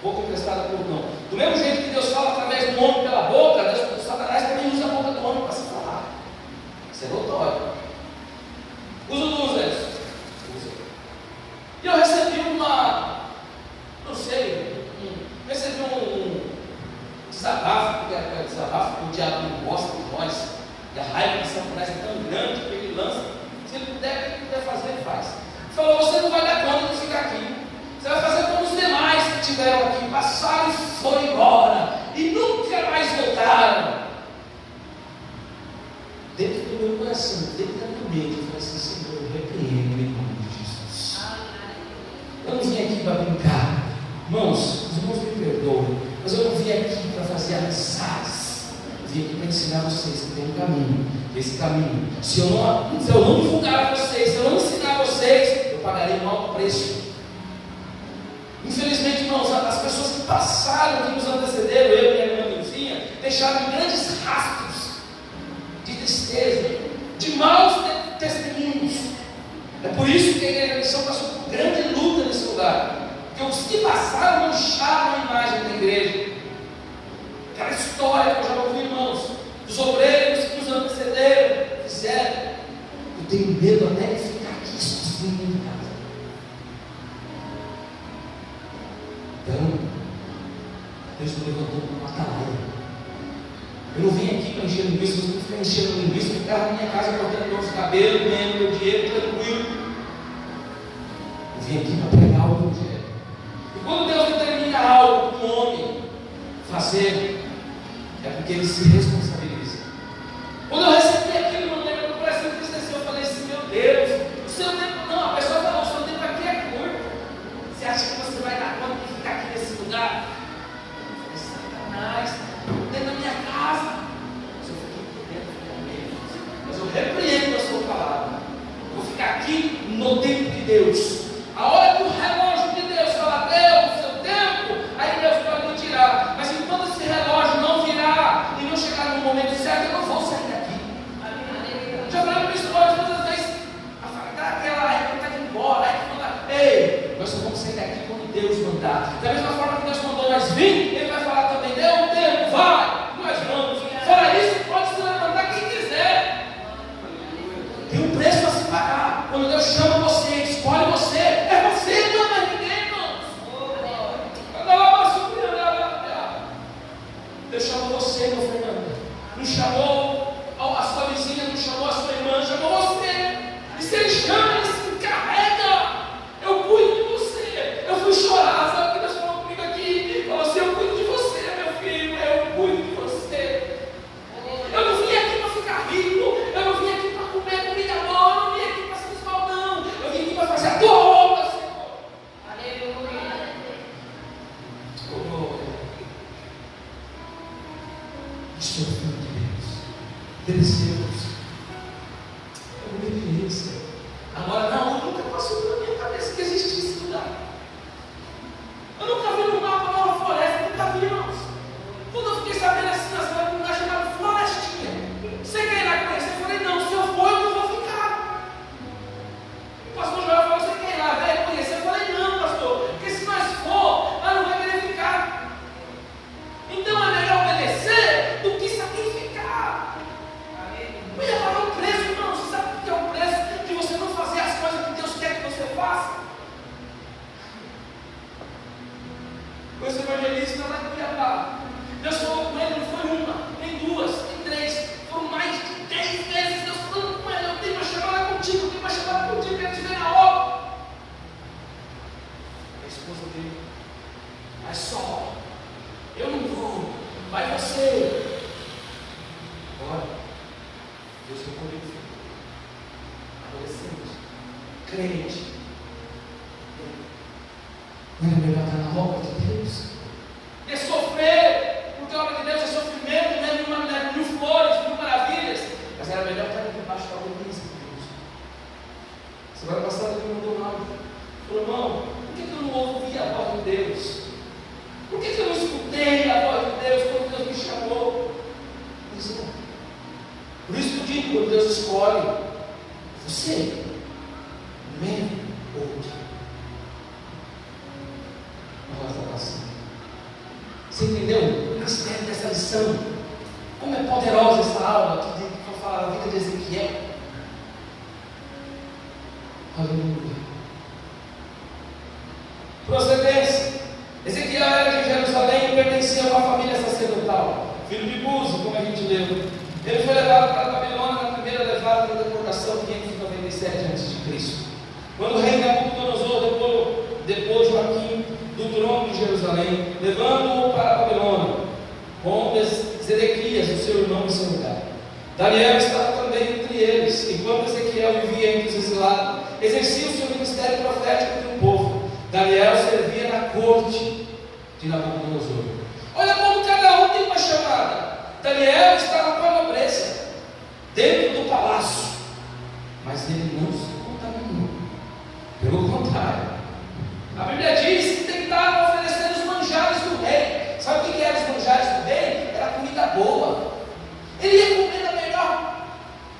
Boca emprestada por não. Do mesmo jeito que Deus fala através do homem pela boca, Deus, Satanás também usa a boca do homem para se falar. Isso é notório. Usa ou não usa isso? Usa. E eu recebi recebi um desabafo, porque o diabo não gosta de nós, e a raiva que essa promessa é tão grande que ele lança. Se ele puder, o que ele puder fazer, ele faz. Ele falou: você não vai dar conta de ficar aqui. Você vai fazer como os demais que estiveram aqui, passaram e foram embora, e nunca mais voltaram. Dentro do meu coração, dentro da minha mente, eu falei assim: Senhor, eu repreendo em nome de Jesus. Eu não vim aqui para brincar. Irmãos, os irmãos me perdoam, mas eu não vim aqui para fazer amizades. Eu vim aqui para ensinar vocês que tem um caminho. Esse caminho, se eu não divulgar a vocês, se eu não ensinar a vocês, eu pagarei um alto preço. Infelizmente, irmãos, as pessoas que passaram, que nos antecederam, eu e a minha irmãzinha, deixaram grandes rastros de tristeza, de maus testemunhos. É por isso que a Igreja da Missão passou por grande luta nesse lugar. Porque os que passaram mancharam a imagem da igreja. Aquela história que eu já ouvi, irmãos, dos obreiros que nos antecederam, fizeram. Eu tenho medo até de ficar aqui sozinho em casa. Então, Deus me levantou como uma atalaia. Eu não vim aqui para encher linguiça, eu não ficar enchendo linguiça, eu ficava na minha casa cortando meus cabelos, ganhando meu dinheiro, tranquilo. Eu vim aqui para pregar o Evangelho. E quando Deus determina algo para um homem fazer, é porque ele se responsabiliza. Quando eu recebi aquilo, meu coração entristeceu, eu falei assim: meu Deus, o seu tempo não, a pessoa falou: o seu tempo aqui é curto. Você acha que você vai dar conta de ficar aqui nesse lugar? Eu falei: Satanás, dentro da minha casa. Mas eu fiquei por dentro mesmo. Mas eu repreendo a sua palavra. Eu vou ficar aqui no tempo de Deus. A hora que o relógio de Deus fala: Deus, seu tempo, aí Deus pode me tirar. Mas enquanto esse relógio não virar e não chegar no momento certo, eu não vou sair daqui. Já falei para minha esposa todas as vezes: aquela época está indo embora, ei, nós só vamos sair daqui quando Deus mandar. Da mesma forma que Deus mandou nós vir, Ele vai falar também: dê um tempo, vai, nós vamos. Fora isso, pode se levantar quem quiser. Tem um preço a se pagar. Quando Deus chama você, escolhe você, é você, não é mais ninguém, irmãos. Deus chamou você, meu Fernando. Não chamou a sua vizinha, não chamou a sua irmã, chamou você. E se Ele chama, Ele se encarrega. Eu cuido de você. Eu fui chorar, sabe o que Deus falou comigo aqui? Falou assim: eu cuido de você, meu filho, eu cuido de você. Eu não vim aqui para ficar rico, eu não vim aqui para comer comida boa, eu não vim aqui para se desfalcar, não. Eu vim aqui para fazer a tua obra, Senhor. Aleluia. Isso é o Filho de Deus. Merecemos. É uma referência. Agora, não, nunca passou pela minha cabeça que existe esse lugar. Eu nunca vi no mapa uma floresta, nunca vi, irmãos. Quando eu fiquei sabendo assim, nós vamos num lugar chamado Florestinha. Você quer ir lá conhecer? Eu falei: não, se eu for, eu não vou ficar. O pastor Joel falou: você quer ir lá ver, conhecer? Eu falei: não, pastor, porque se nós for, nós não vamos querer ficar. Então é melhor obedecer do que sacrificar. Eu ia pagar o preço, irmão. Você sabe o que é o preço de você não fazer as coisas que Deus quer que você faça? Com esse evangelista lá em Cuiabá, Deus falou com ele: não foi uma, nem duas, nem três, foram mais de 10 vezes. Deus falando com ele: eu tenho uma chamada contigo, eu tenho uma chamada contigo, quero te ver na obra. A esposa dele: mas só, eu não vou, vai você. Agora, Deus recolheu o filho, adolescente, crente. Não é melhor estar na obra de Deus? É sofrer, porque a obra de Deus é sofrimento, não é mil flores, mil maravilhas. Mas era melhor estar debaixo da obediência de Deus. Semana passada ele mandou um áudio. Falou: irmão, por que eu não ouvi a voz de Deus? Por que eu não escutei a voz de Deus quando Deus me chamou? Por isso que eu digo: quando Deus escolhe você, mesmo outro. Você entendeu o mistério dessa lição? Como é poderosa essa aula que eu falo da vida de Ezequiel. Aleluia. Procedência: Ezequiel era de Jerusalém e pertencia a uma família sacerdotal, filho de Buzi, como a gente leu. Ele foi levado para a Babilônia na primeira datação 597 a.C. Quando o rei Nabucodonosor depois Joaquim do trono de Jerusalém, levando-o para a Babilônia, com Zedequias, o seu irmão, em seu lugar. Daniel estava também entre eles, enquanto Ezequiel vivia entre os exilados, exercia o seu ministério profético entre o povo. Daniel servia na corte de Nabucodonosor. Olha como cada um tem uma chamada. Daniel estava com a nobreza, dentro do palácio, mas ele não se contaminou. Pelo contrário, a Bíblia diz que tentaram oferecer os manjares do rei. Sabe o que eram os manjares do rei? Era comida boa. Ele ia comer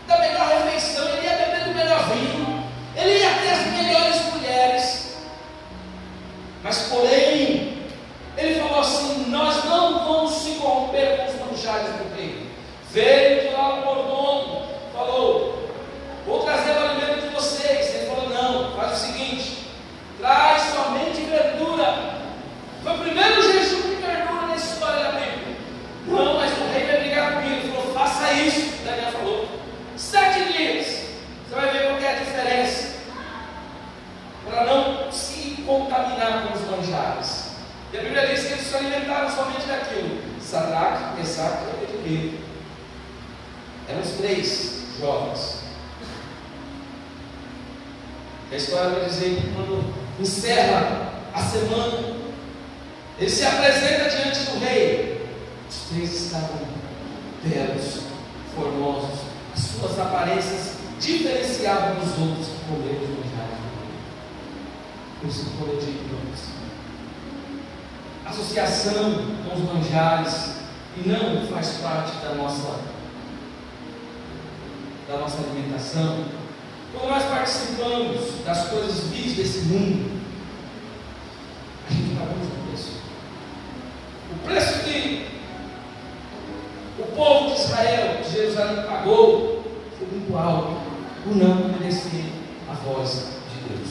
da melhor refeição, ele ia beber do melhor vinho, ele ia ter as melhores mulheres. Mas porém, ele falou assim: nós não vamos se corromper com os manjares do rei. Veio de lá o mordomo, falou: vou trazer o alimento de vocês. Ele falou: não, faz o seguinte, traz somente verdura. Foi o primeiro jejum de verdura na história da Bíblia. Não, mas o rei vai brigar comigo. Ele falou: faça isso. Daniel falou: 7 dias, você vai ver qual é a diferença, para não se contaminar com os manjares. E a Bíblia diz que eles se alimentaram somente daquilo. Sadraque, Mesaque e Abednego. Eram os 3 jovens. A história vai dizer que quando encerra a semana, ele se apresenta diante do rei. Os 3 estavam belos, formosos, as suas aparências diferenciavam dos outros que comeram os manjares. Por isso que quando eu digo associação com os manjares e não faz parte da nossa alimentação, quando nós participamos das coisas vis desse mundo, a gente pagamos o preço. O preço que o povo de Israel, de Jerusalém, pagou foi muito alto por não obedecer a voz de Deus.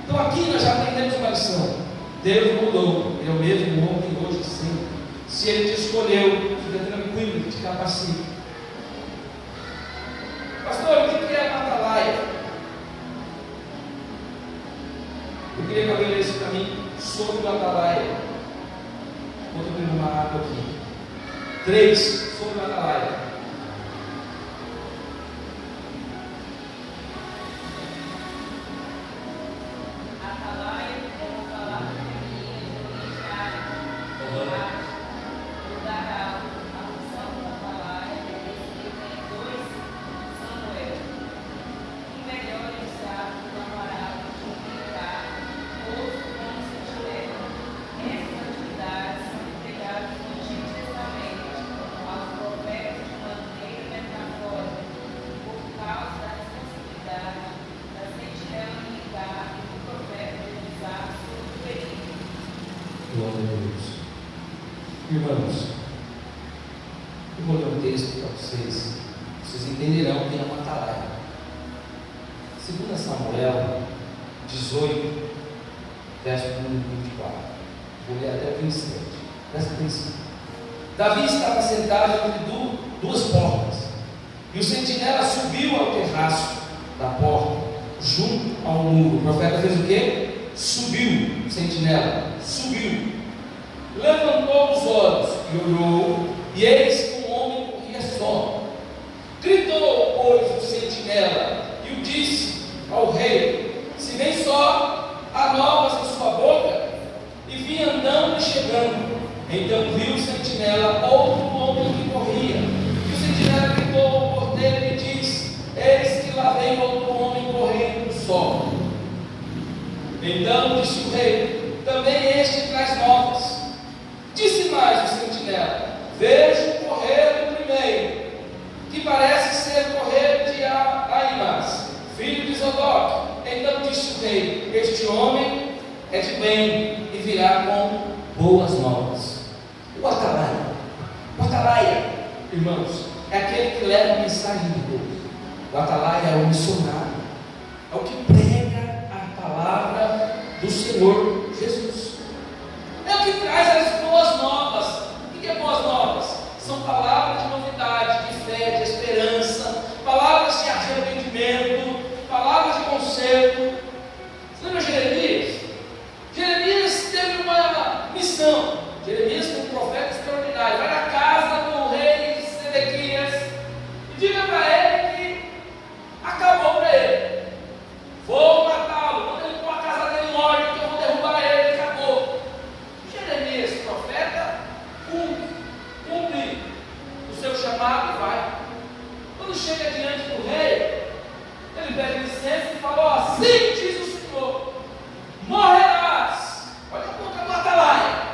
Então aqui nós já aprendemos uma lição. Deus mudou, Ele é o mesmo ontem, hoje e sempre. Se Ele te escolheu, fica tranquilo, que te capacita. Pastor, o que é a atalaia? Eu queria que alguém lesse para mim sobre o atalaia. Vou tomar uma água aqui. 3, sobre o atalaia. Irmãos, eu vou ler um texto para vocês entenderão que é uma atalaia. 2 Samuel 18, verso 1 e 24. Vou ler até o 27. Presta atenção. Davi estava sentado entre 2 portas, e o sentinela subiu ao terraço da porta, junto ao muro. O profeta fez o quê? Subiu, o sentinela, subiu. Levantou os olhos e olhou, e eis que um homem corria só. Gritou, pois, o sentinela, e o disse ao rei: se vem só, há novas em sua boca. E vinha andando e chegando. Então viu o sentinela outro homem que corria. E o sentinela gritou ao porteiro e disse: eis que lá vem outro homem correndo só. Então disse o rei: também este traz novas. Disse mais o sentinela: vejo correr o primeiro, que parece ser correr de Aimás, filho de Zadok. Então disse o rei: este homem é de bem e virá com boas novas. O atalaia, irmãos, é aquele que leva a mensagem de Deus. O atalaia é o missionário, é o que prega a palavra do Senhor Jesus. É o que traz as boas novas. O que é boas novas? São palavras de novidade, de fé, de esperança, palavras de assim diz o Senhor, morrerás. Olha a boca do atalaia.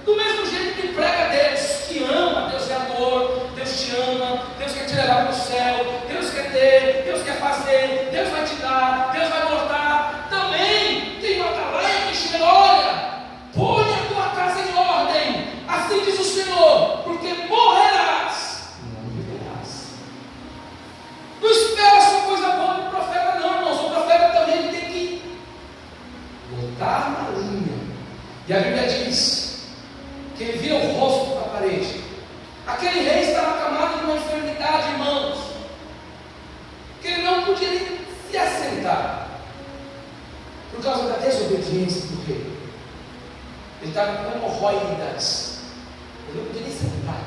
Do mesmo jeito que prega Deus, que ama, Deus é amor, Deus te ama, Deus quer te levar para o céu, Deus quer ter, Deus quer fazer, Deus vai te dar, Deus vai mortar. Também tem um atalaia que chega, olha, põe a tua casa em ordem, assim diz o Senhor, porque morrerás, não viverás. não espera só coisa boa do profeta não, irmãos, o profeta também tem que Botar na linha. e a Bíblia diz que ele vira o rosto para a parede. Aquele rei estava acamado de uma enfermidade, irmãos, que ele não podia nem se assentar, por causa da desobediência do rei. Ele estava com hemorroidas, ele não podia nem sentar,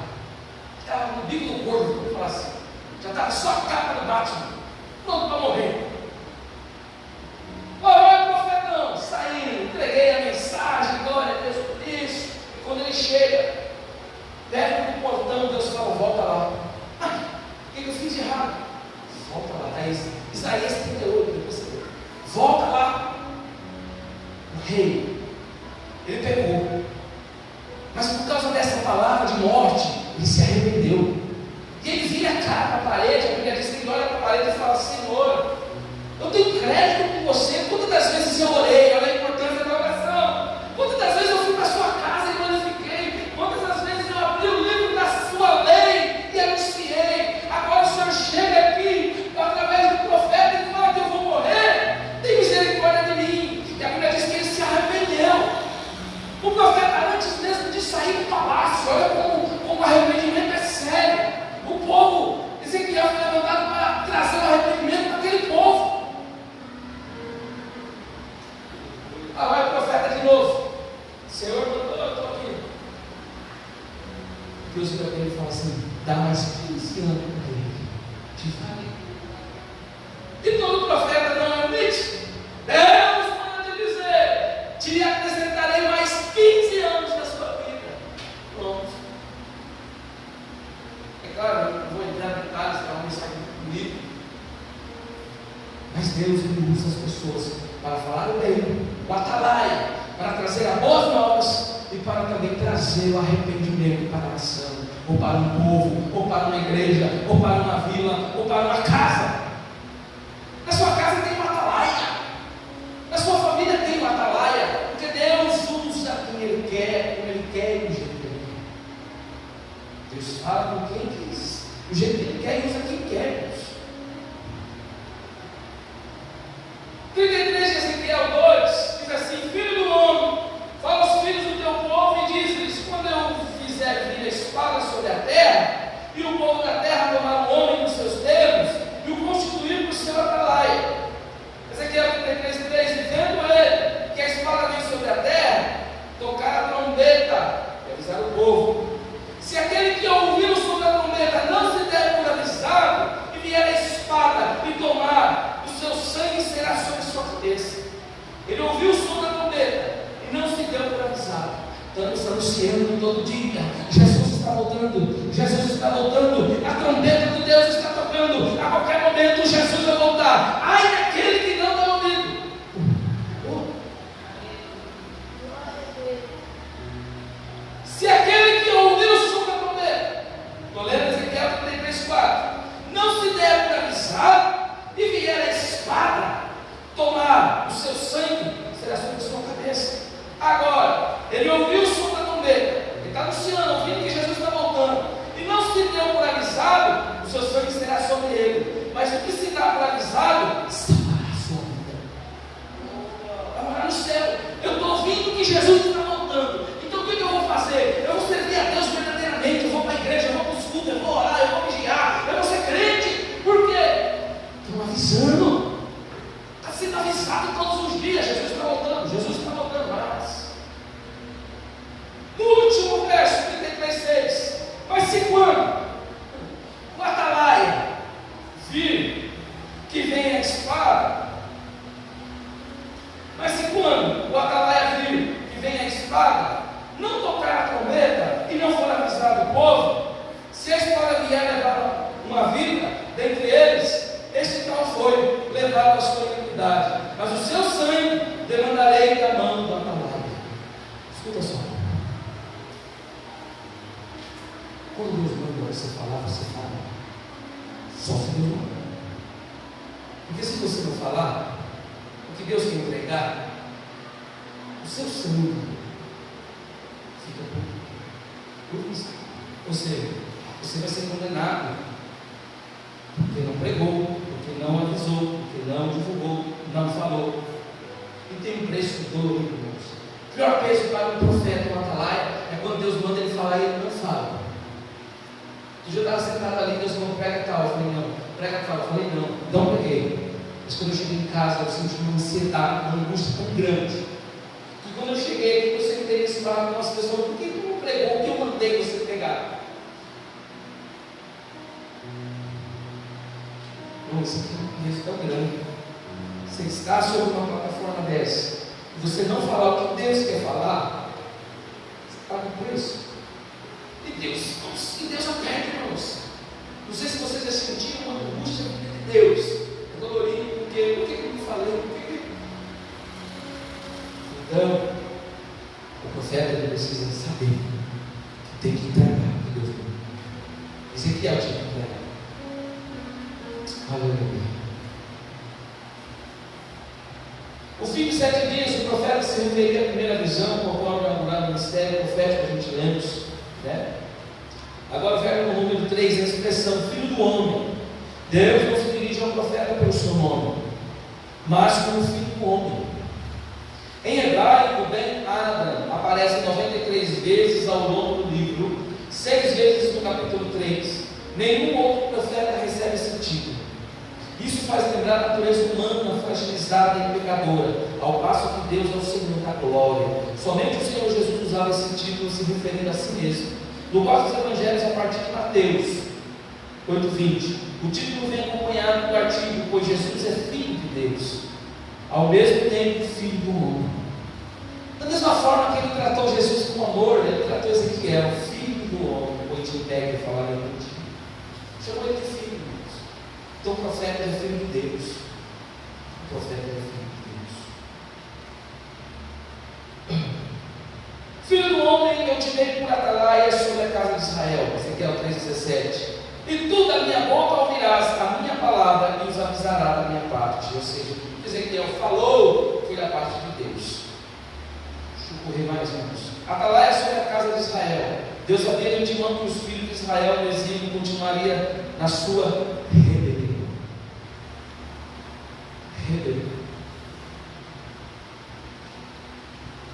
estava no bico do corpo, vamos falar assim, já estava só a capa do Batman, pronto para morrer. Olha o profetão, saindo, entreguei a mensagem, glória a Deus por isso. E quando ele chega, perto do portão, Deus fala, volta lá. Ai, o que eu fiz de errado? Volta lá, Isaías 38, depois você vê. Volta lá. O rei, ele pegou. Mas por causa dessa palavra de morte, ele se arrependeu. E ele vira a cara para a parede, a Bíblia diz que ele olha para a parede e fala, Senhor, eu tenho crédito com você. Quantas das vezes eu orei, olha a importância da oração. Quantas das vezes eu fui para a sua casa e glorifiquei. Quantas das vezes eu abri o livro da sua lei e anunciei. Agora o Senhor chega aqui, através do profeta, e fala que eu vou morrer. Tem misericórdia de mim. E a Bíblia diz que ele se arrependeu. O profeta, antes mesmo de sair do palácio, olha como o arrependimento é sério. O povo, Ezequiel foi levantado para trazer o arrependimento para aquele povo. Ah, vai o profeta de novo. Senhor, eu estou aqui. Deus vira para ele e fala assim, dá mais 15 anos para ele. Te falei. E todo profeta não admite. Deus manda te dizer, te acrescentarei mais 15 anos da sua vida. Pronto. É claro, eu não vou entrar em detalhes, para não estar bonito. Mas Deus ele usa as pessoas para falar o bem, o atalaia, para trazer as boas novas e para também trazer o arrependimento para a nação, ou para um povo, ou para uma igreja, ou para uma vila, ou para uma casa. Na sua casa tem uma atalaia, na sua família tem uma atalaia, porque Deus usa quem Ele quer, como Ele quer e do jeito que Ele quer. Deus fala com quem quis, do jeito que Ele quer e usa quem quer, Deus. 33 de Ezequiel 2 diz assim, filho do homem, fala aos filhos do teu povo e diz-lhes, quando eu fizer vir a espada sobre a terra, e o povo da terra tomar o homem nos seus termos, e o constituir por seu atalaia. Ezequiel 33, 3, e vendo ele que a espada vem sobre a terra, tocar a trombeta, e avisar o povo. Se aquele que ouvir o som da trombeta não se der por avisado, e vier a espada e tomar, o seu sangue será sobre sua cabeça. Ele ouviu o som da trombeta e não se deu por avisado. Estamos anunciando todo dia, Jesus está voltando, Jesus está voltando, a trombeta de Deus está tocando, a qualquer momento Jesus vai voltar. Ai daquele que não está ouvindo. Se aquele que ouviu o som da trombeta, estou lendo Ezequiel 33:4, não se der por avisado e vier a espada tomar o seu sangue, será sobre sua cabeça. Agora, ele ouviu o som da trombeta, ele está anunciando, ouvindo que Jesus está voltando, e não se deu por avisado, o seu sangue será sobre ele. Mas o que se dá por avisado, salvará a sua vida. Vai morar no céu. Eu estou ouvindo que Jesus está voltando. Então o que eu vou fazer? Eu vou servir a Deus verdadeiramente, eu vou para a igreja, eu vou para os cultos, eu vou orar, eu vou vigiar, eu vou ser crente. Por quê? Estão avisando. Está sendo avisado todos os dias. Jesus está voltando, Jesus está voltando mais. No último verso, 33:6, mas se quando o atalaia vir que vem a espada, mas se quando o atalaia vir que vem a espada, não tocar a trombeta e não for avisado o povo, se a espada vier levar uma vida dentre eles, este tal foi levado à sua iniquidade. Porque se você não falar o que Deus quer entregar, o seu sangue fica por isso. Ou seja, você vai ser condenado porque não pregou, porque não avisou, porque não divulgou, não falou. E tem um preço dolorido, irmãos. O pior peso para um profeta, um atalaia, é quando Deus manda ele falar e ele não fala. Eu estava sentado ali, Deus falou, prega tal. Eu falei, não. Prega tal. Eu falei, não preguei. Mas quando eu cheguei em casa, eu senti uma ansiedade, uma angústia tão grande. E quando eu cheguei aqui, eu sentei nesse barco com as pessoas, por que tu não pregou o que eu mandei você pregar? Não, isso aqui é um peso tão grande. Você está sobre uma plataforma dessa, e você não falar o que Deus quer falar, você paga o preço. E Deus aperta, irmãos. Não sei se vocês já sentiram uma angústia de Deus. É dolorido porque por que eu não falei? Então, o profeta ele precisa saber que tem que entregar o que Deus falou. Ezequiel tinha que entregar. Aleluia. O fim de 7 dias, o profeta se referia à primeira visão, conforme inaugurado no ministério profético que a gente lemos, né? Agora, o verbo número 3, a expressão filho do homem. Deus não se dirige ao profeta pelo seu nome, mas como filho do homem. Em hebraico, Ben Adam aparece 93 vezes ao longo do livro, 6 vezes no capítulo 3. Nenhum outro profeta recebe esse título. Isso faz lembrar a natureza humana fragilizada e pecadora, ao passo que Deus é o Senhor da glória. Somente o Senhor Jesus usava esse título se referindo a si mesmo. No quarto dos evangelhos, a partir de Mateus 8:20, o título vem acompanhado do artigo, pois Jesus é filho de Deus, ao mesmo tempo filho do homem. Da mesma forma que ele tratou Jesus com amor, ele tratou Ezequiel, filho do homem, o Oitimpégue falaria contigo. Chamou ele de filho. Então o profeta é filho de Deus. O profeta é filho de Deus. Filho do homem, eu te dei por atalaia sobre a casa de Israel. Ezequiel 3,17. E tu da minha boca ouvirás a minha palavra e os avisará da minha parte. Ou seja, o que Ezequiel falou foi da parte de Deus. Deixa eu correr mais uns. Atalaia sobre a casa de Israel. Deus sabia de antemão que os filhos de Israel no exílio continuaria na sua rebelião.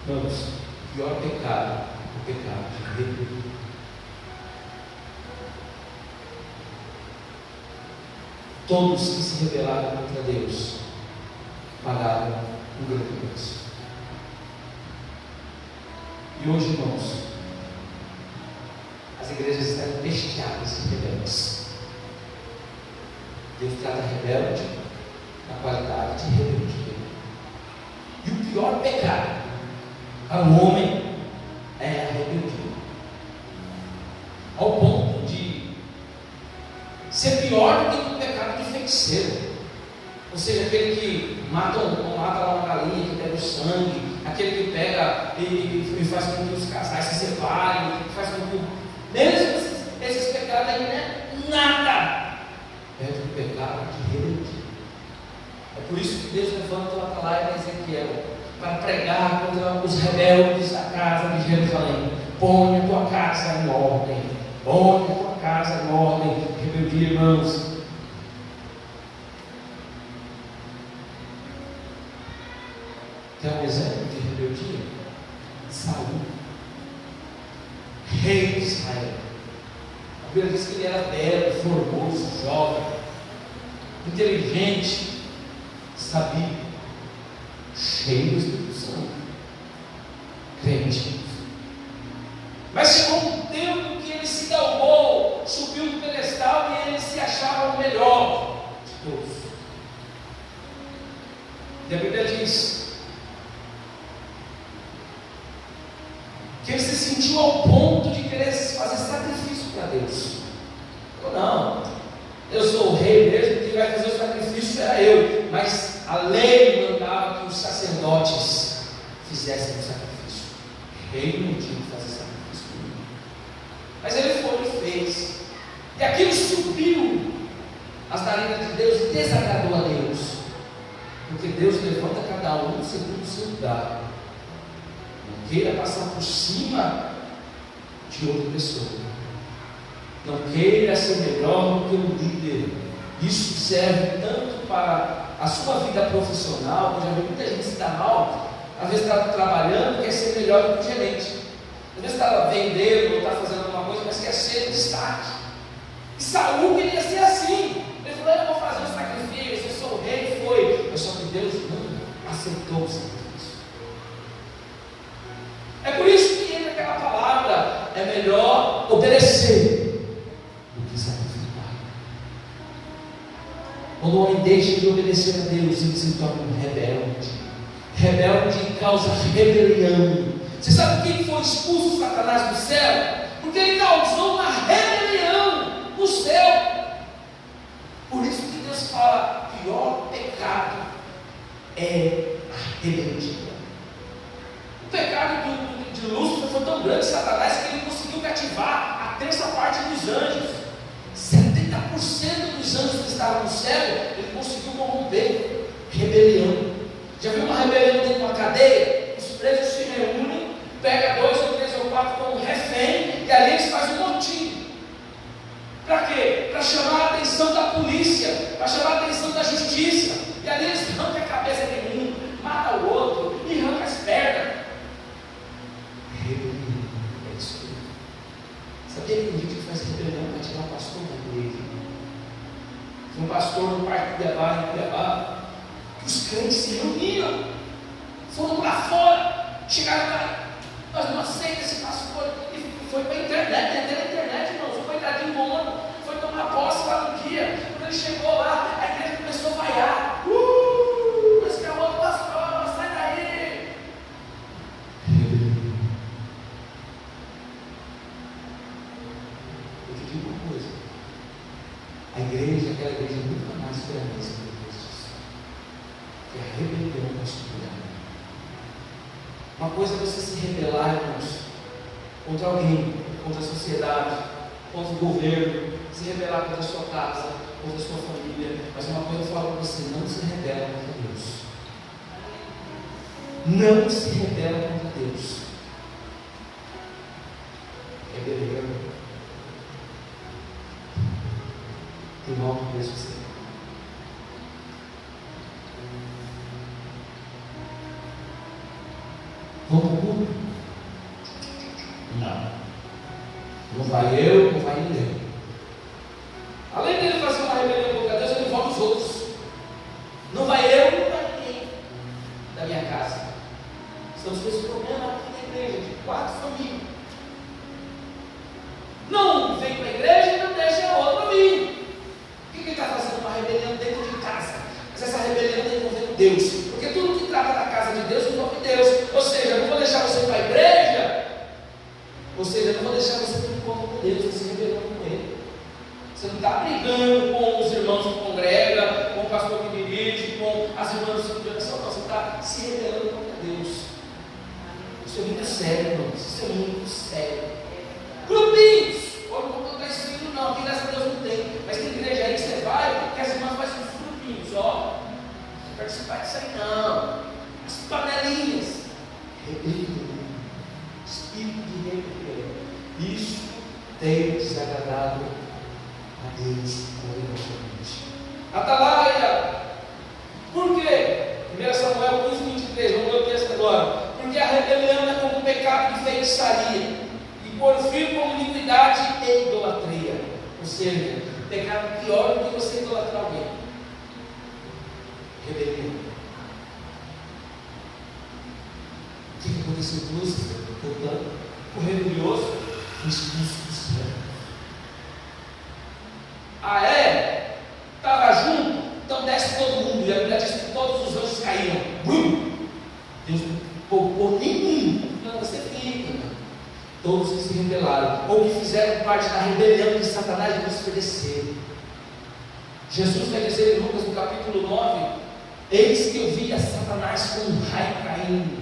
Vamos, o pior pecado, o pecado de rebelião. Todos que se rebelaram contra Deus pagaram um grande preço. E hoje, irmãos, as igrejas estão empesteadas em rebeldes. Deus trata rebelde na qualidade de rebelde. E o pior pecado para o homem é a rebeldia, ao ponto de ser pior do que o pecado de feiticeiro. Ou seja, aquele que mata lá uma galinha, que pega o sangue, aquele que pega e faz com que os casais se separem, faz com que mesmo esses pecados aí não é nada perto do pecado de rebeldia. É por isso que Deus levanta o atalaia de Ezequiel para pregar contra os rebeldes da casa de Jerusalém. Põe a tua casa em ordem. Põe a tua casa em ordem. Rebeldia, irmãos. Tem um exemplo de rebeldia? Saul, rei de Israel. A Bíblia diz que ele era belo, formoso, jovem, inteligente, sabia, cheio do Espírito Santo, crente. Mas chegou um tempo que ele se galgou, subiu do pedestal e ele se achava o melhor de todos. E a Bíblia diz que ele se sentiu ao ponto de querer fazer sacrifício para Deus. Não, eu sou o rei mesmo, quem vai fazer o sacrifício era eu. Mas a lei mandava que os sacerdotes fizessem o sacrifício. O rei não tinha que fazer sacrifício nenhum. Mas ele foi e fez. E aquilo subiu as narinas de Deus desagradou a Deus, porque Deus levanta cada um segundo o seu lugar. Não queira passar por cima de outra pessoa, não queira ser melhor do que um líder. Isso serve tanto para a sua vida profissional. Eu já vi muita gente se dar mal, às vezes está trabalhando, quer ser melhor do que o gerente, às vezes está vendendo ou está fazendo alguma coisa, mas quer ser destaque. E Saul queria ser assim. Ele falou: eu vou fazer um sacrifício, eu sou o rei, foi. Mas só que Deus não aceitou o sacrifício. É por isso que entra aquela palavra: é melhor obedecer do que sacrificar. Quando o homem deixa de obedecer a Deus, ele se torna um rebelde. Rebelde causa rebelião. Você sabe por que foi expulso Satanás do céu? Porque ele causou uma rebelião no céu. Por isso que Deus fala: o pior pecado é a rebeldia. O pecado de Lúcifer foi tão grande, Satanás, que ele conseguiu cativar a terça parte dos anjos. 70% dos anjos que estavam no céu, ele conseguiu corromper. Rebelião. Já viu uma rebelião dentro de uma cadeia? Os presos se reúnem, pega 2 ou 3 ou 4 como refém, e ali eles fazem um motim. Para quê? Para chamar a atenção da polícia, para chamar a atenção da justiça. E ali eles arrancam a cabeça de um, mata o outro e arranca as pernas. Rebelião é isso aí. Sabia que tem gente que faz rebelião para tirar o pastor da igreja? Um pastor no Parque Cuiabá, em Cuiabá, os crentes se reuniram, foram lá fora, chegaram lá: nós não aceitamos esse pastor. E foi para a internet, até na internet, irmão, foi coitadinho em Mônaco, foi tomar posse lá no dia. Quando ele chegou lá, a igreja começou a vaiar: esse é outro pastor, sai daí. Eu te digo uma coisa: a igreja, aquela igreja nunca mais foi a mesma. Que a rebelião vai estudar. Uma coisa é você se rebelar, irmãos, contra alguém, contra a sociedade, contra o governo, se rebelar contra a sua casa, contra a sua família. Mas uma coisa eu falo para você: não se rebela contra Deus. Não se rebela contra Deus. Rebelião tem um alto preço você. Vamos para o culto? Não. Não vai eu, não vai ninguém. Além dele fazer uma rebelião contra Deus, ele envolve os outros. Não vai eu, não vai ninguém da minha casa. Estamos com esse problema aqui na igreja, de 4 famílias. Não vem para a igreja e não deixa a outra vir. O que ele está fazendo? Uma rebelião dentro de casa. Mas essa rebelião está envolvendo Deus. Porque tudo que trata da casa de Deus envolve Deus. Ou seja, eu não vou deixar você ir para a igreja. Ou seja, eu não vou deixar você ter um encontro com Deus, você se rebelando com Ele. Você não está brigando com os irmãos que congregam, com o pastor que dirige, com as irmãs de oração, não. Você está se rebelando contra Deus. Isso é muito sério, irmãos. Isso é muito sério. Grupinhos. Olha, não estou escrito não, aqui graças a Deus não tem. Mas tem igreja aí que você vai, que as irmãs fazem uns grupinhos, ó. Não participar disso aí não. As panelinhas. Rebelião. Espírito de rebelião. Isso tem desagradado a Deus poderosamente. Atalaia. Por quê? 1 Samuel 15, 23. Vamos ler o texto agora. Porque a rebelião é como um pecado de feitiçaria, e porfia como iniquidade e idolatria. Ou seja, pecado pior do que você idolatrar alguém. Rebelião. O que aconteceu com Lúcifer? O rebelioso foi expulso do céu. Ah, é? Estava junto? Então desce todo mundo. E a Bíblia diz que todos os anjos caíram. Deus não poupou nenhum. Não, você fica. Todos que se rebelaram, ou que fizeram parte da rebelião de Satanás, de Lúcifer desceram. Jesus vai dizer em Lucas no capítulo 9: eis que eu vi a Satanás como um raio caindo.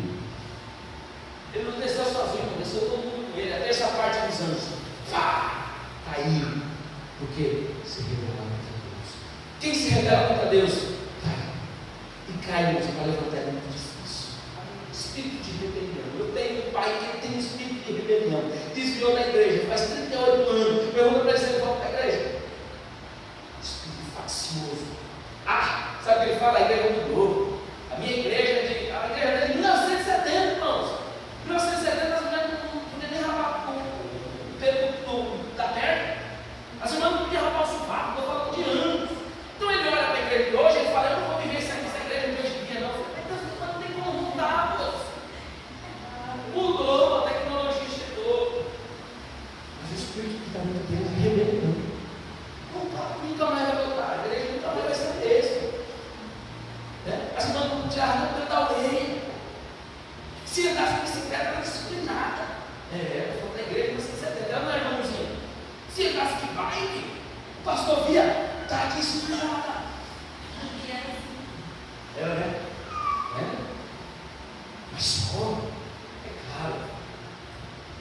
Ele não desceu sozinho, desceu todo mundo com ele. A terça parte dos anjos caiu, porque se rebelaram contra Deus. Quem se rebela contra Deus cai. E cai mesmo para levantar é muito difícil. Espírito de rebelião. Eu tenho um pai que tem espírito de rebelião. Desviou da igreja, faz 38 anos. Pergunta para ele se ele volta para a igreja. Espírito faccioso. Sabe o que ele fala? A igreja mudou. A minha igreja é de 1970, irmãos. 1970 as mulheres não podiam nem rapar o pelo da perna. As irmãs não podiam rapar o sovaco. Estou falando de anos. Então ele olha para a igreja de hoje e fala: eu não vou viver sem essa igreja de hoje em dia, não. Mas não tem como mudar, moço. Mudou, a tecnologia chegou. Mas o espírito que está muito Deus é rebelião. Nunca mais vai voltar. A igreja nunca mais vai ser mesmo. As irmãs não tiraram o pelo da orelha. Se andar com bicicleta, ela é disciplinada. Eu vou para a igreja, você ela não é irmãozinho. Se andasse de bike, o pastor via, está aqui disciplinada. Mas só, é claro,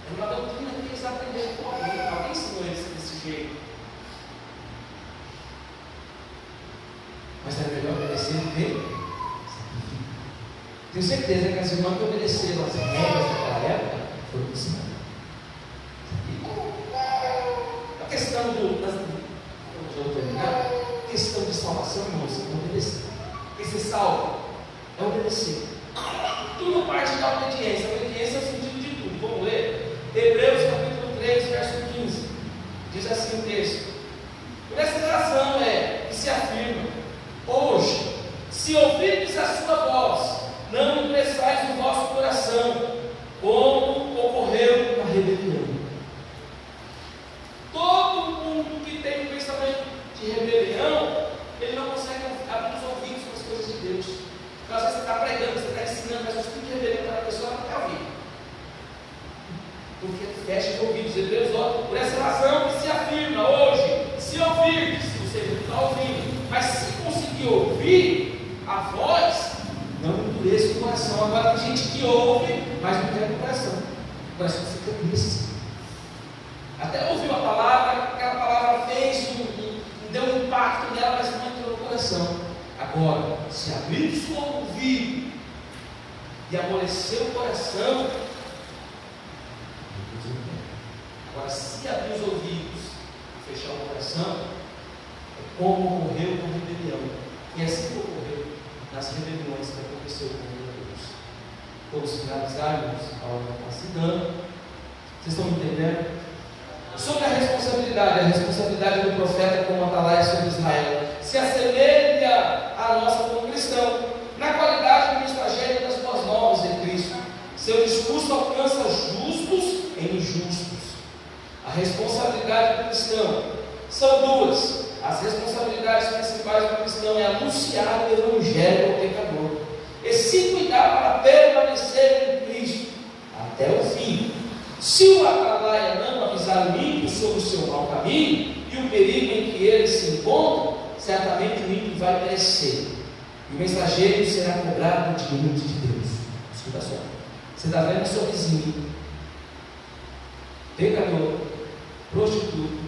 é uma doutrina que eles aprenderam com alguém ensinou eles desse jeito. Mas era melhor obedecer do que tenho certeza que as irmãs que obedeceram as regras daquela época foram ensinadas. A questão a questão de salvação, irmãos, é obedecer. Porque ser salvo é obedecer. Tudo parte da obediência. A obediência é o sentido de tudo. Vamos ler? Hebreus capítulo 3, verso 15. Diz assim o texto: por essa razão que se afirma: hoje, se ouvirdes a sua voz, não endureçais o vosso coração, como ocorreu na rebelião. Todo mundo que tem um pensamento de rebelião, ele não consegue abrir os ouvidos para as coisas de Deus. Então, às vezes você está pregando, você está ensinando, mas o espírito de rebelião para a pessoa não quer ouvir. Porque fecha os ouvidos. Hebreus, por essa razão que se afirma hoje: se ouvirdes, você não está ouvindo, mas se conseguir ouvir a voz, não endureça o coração. Agora tem gente que ouve, mas não quer o coração. O coração fica triste. Até ouviu a palavra, aquela palavra fez, deu um impacto nela, mas não entrou no coração. Agora, se abrir o seu ouvido e amolecer o coração, agora se abrir os ouvidos e fechar o coração, é como ocorreu com a rebelião. E assim que ocorreu nas rebeliões que aconteceu com Deus. Todos finalizarmos, a hora está se dando. Vocês estão me entendendo? Sobre a responsabilidade do profeta como atalaia sobre Israel, se assemelha a nossa como cristão, na qualidade do mensageiro das boas novas em Cristo. Seu discurso alcança justos e injustos. A responsabilidade do cristão são duas. As responsabilidades principais do cristão é anunciar o evangelho ao pecador e se cuidar para permanecer em Cristo até o fim. Se o atalaia não avisar o ímpio sobre o seu mau caminho e o perigo em que ele se encontra, certamente o ímpio vai perecer e o mensageiro será cobrado diante de Deus. Escuta só, você está vendo seu vizinho pecador, prostituto,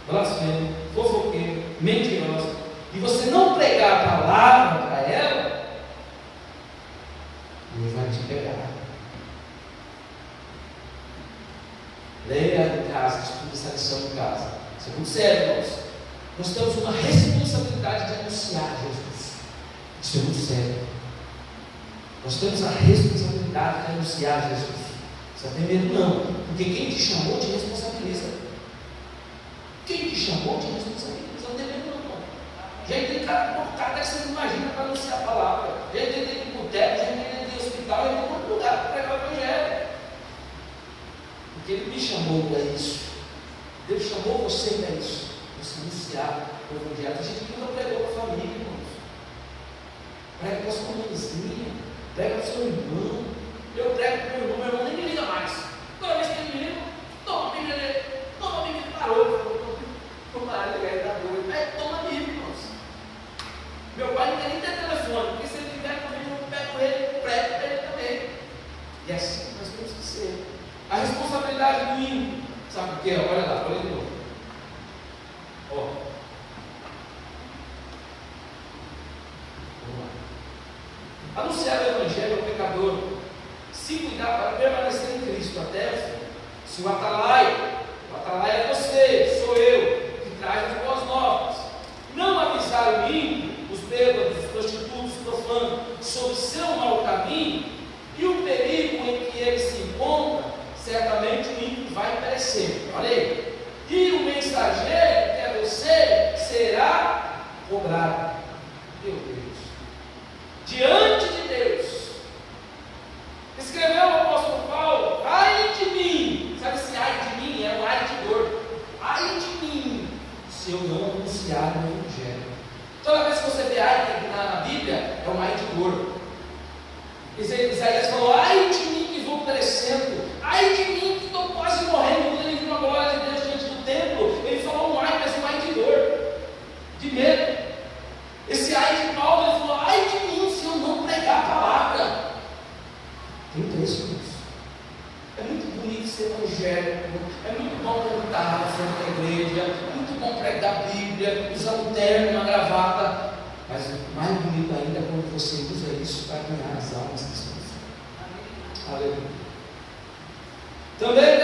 blasfemo, fofoqueiro, mentiroso, e você não pregar a palavra para ela, ele vai te pegar. Leia em casa, estude essa lição em casa. Isso é muito sério, irmãos. Nós temos uma responsabilidade de anunciar Jesus. Isso é muito sério. Nós temos a responsabilidade de anunciar Jesus. Você não tem medo, não. Porque quem te chamou te responsabiliza. Quem te chamou te responsabiliza. Não tem medo, não. Já entrei em cada portada que você não imagina para anunciar a palavra. Já entrei em boteco, já entrei em hospital, já entrei em todo lugar para pregar o evangelho. Porque Ele me chamou para isso. Deus chamou você para isso. Você anunciar o evangelho. Tem gente que nunca pregou para a família, irmãos. Prega para a sua mãezinha, prega para o seu irmão. Eu prego para o meu irmão nem me liga mais. Toda vez que ele me liga, toma a Bíblia dele, toma a Bíblia, parou. Vou parar de ligar, ele está doido. Toma a Bíblia, irmãos. Meu pai não tem nem ter telefone, porque se ele tiver comigo, eu pego ele, prego para ele também. E é assim que nós temos que ser. A responsabilidade do ímpio, sabe o que é? Olha lá, olha de novo. Ó. Anunciar o Evangelho ao pecador, se cuidar para permanecer em Cristo até o fim. Se o atalaia é você, sou eu, que traz as boas novas. Não avisar o ímpio, os bêbados, os prostitutos, os profanos, sobre seu mau caminho e o perigo em que ele se encontra, certamente o ímpio vai perecer. Olha aí. E o mensageiro, que é você, será cobrado. Meu Deus. Diante de Deus. Escreveu o apóstolo Paulo: ai de mim. Sabe esse ai de mim? É o ai de dor. Ai de mim, se eu não anunciar o Evangelho. Toda vez que você vê ai na Bíblia, é um ai de dor. Isaías falou: ai de mim que vou perecendo, ai de mim que estou quase morrendo. Quando ele viu a glória de Deus diante do templo, ele falou um ai, mas um ai de dor, de medo. Esse ai de Paulo, ele falou: ai de mim se eu não pregar a palavra. Tem preço nisso. É muito bonito ser evangélico, é muito bom cantar na frente da igreja, é muito bom pregar a Bíblia, usar um terno, uma gravata, mas o mais bonito ainda é quando você usa isso para ganhar as almas que são. Aleluia. Também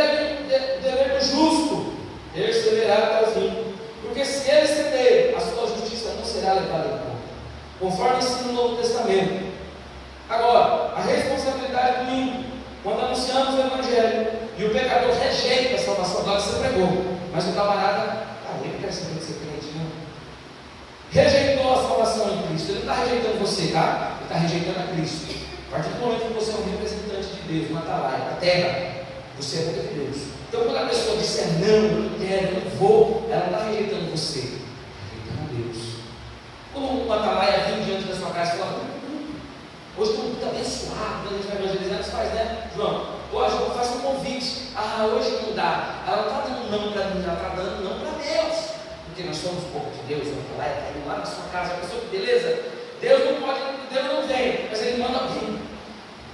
dever do justo perseverar até o fim, porque se ele ceder, a sua justiça não será levada em conta, conforme ensina o Novo Testamento. Agora, a responsabilidade do ímpio, quando anunciamos o Evangelho e o pecador rejeita a salvação, agora você pregou, mas o camarada, ele quer saber de ser crente, não? Rejeitou a salvação em Cristo. Ele não está rejeitando você, tá? Ele está rejeitando a Cristo. A partir do momento que você é um representante de Deus, um atalaia, da terra, você é boca de Deus. Então, quando a pessoa disser não, eu não quero, eu não vou, ela não está rejeitando você, está rejeitando a Deus. Quando um atalaia vem diante da sua casa e fala: hoje estou muito abençoado, quando a gente vai evangelizar, a gente faz, né, João? Hoje eu faço um convite. Hoje não dá. Ela não está dando não para mim, ela está dando não para Deus. Porque nós somos o povo de Deus, o atalaia está indo lá na sua casa, a pessoa que beleza, Deus não pode, Deus não vem, mas ele manda vir.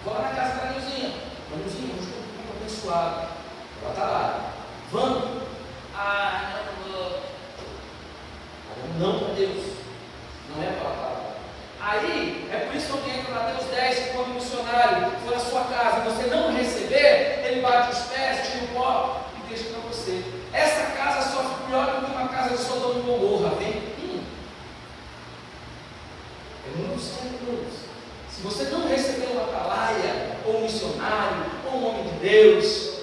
Vou lá na casa da Nilzinha. Nilzinha, hoje estou muito abençoado. Ela está lá. Vamos. Não vou. Não para Deus. Não é para lá. Aí, é por isso que eu tenho Mateus 10, que quando o missionário for à sua casa e você não receber, ele bate os pés, tira o pó e deixa para você. Essa casa sofre pior do que uma casa de Sodoma e Gomorra, vem? É muito sério. Se você não receber uma atalaia, ou um missionário, ou um homem de Deus,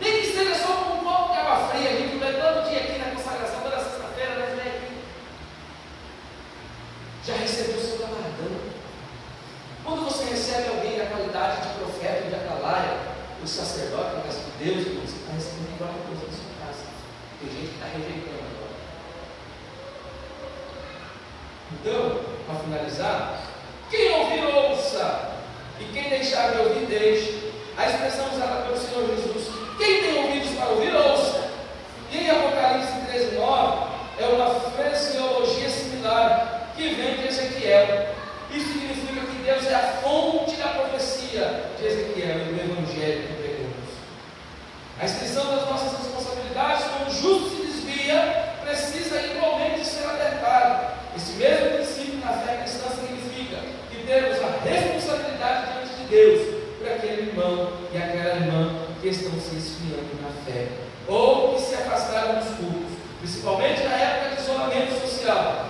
nem que seja só com um copo de água fria, a gente vai todo dia aqui na consagração, toda sexta-feira, nós vem aqui. Já recebeu o seu galardão. Quando você recebe alguém da qualidade de profeta, de atalaia, ou de sacerdote, na casa de Deus, você está recebendo igual a coisa na sua casa. Tem gente que está rejeitando agora. Então, para finalizar, quem ouvir, ouça, e quem deixar de ouvir, deixe. A expressão usada pelo Senhor Jesus: quem tem ouvidos para ouvir, ouça. E em Apocalipse 13:9 é uma fraseologia similar que vem de Ezequiel. Isso significa que Deus é a fonte da profecia de Ezequiel e do Evangelho que pregamos. A extensão das nossas responsabilidades, quando o justo se desvia, precisa igualmente ser alertado. Esse mesmo princípio na fé cristã significa que temos a responsabilidade diante de Deus por aquele irmão e aquela irmã que estão se esfriando na fé, ou que se afastaram dos cultos, principalmente na época de isolamento social.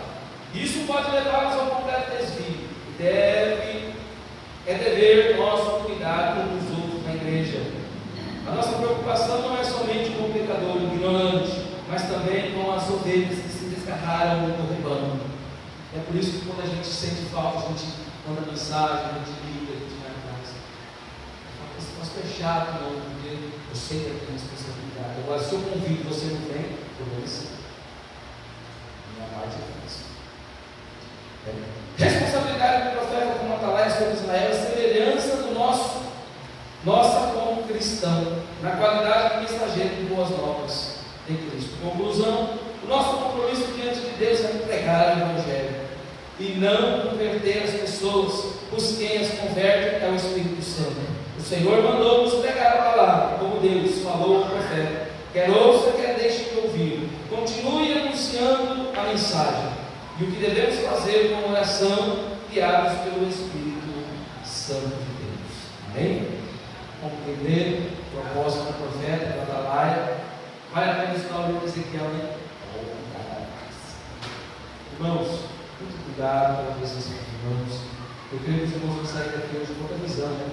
Isso pode levá-los ao completo desvio. É dever nosso cuidar uns dos outros na igreja. A nossa preocupação não é somente com o pecador ignorante, mas também com as ovelhas que se desgarraram do rebanho. É por isso que quando a gente sente falta, a gente manda mensagem, a gente liga, a gente vai atrás. Pastor, é chato, não, porque eu sei que eu tenho responsabilidade. Agora, se eu convido você não vem, eu vou vencer. Minha parte é isso. Responsabilidade do profeta como atalaia sobre Israel é semelhança do nossa como cristão, na qualidade de mensageiro de boas novas em Cristo. Conclusão: o nosso compromisso diante de Deus é pregar o Evangelho e não converter as pessoas, pois quem as converte é o Espírito Santo. O Senhor mandou-nos pregar a palavra, como Deus falou ao profeta. Quer ouça, quer deixe de ouvir. Continue anunciando a mensagem. E o que devemos fazer com oração, guiados pelo Espírito santo de Deus. Amém? Compreender o propósito do profeta, da atalaia. Vale a pena estudar o livro de Ezequiel, né? Irmãos, muito cuidado pela presença dos irmãos. Eu creio que os irmãos vão sair daqui hoje com outra visão, né?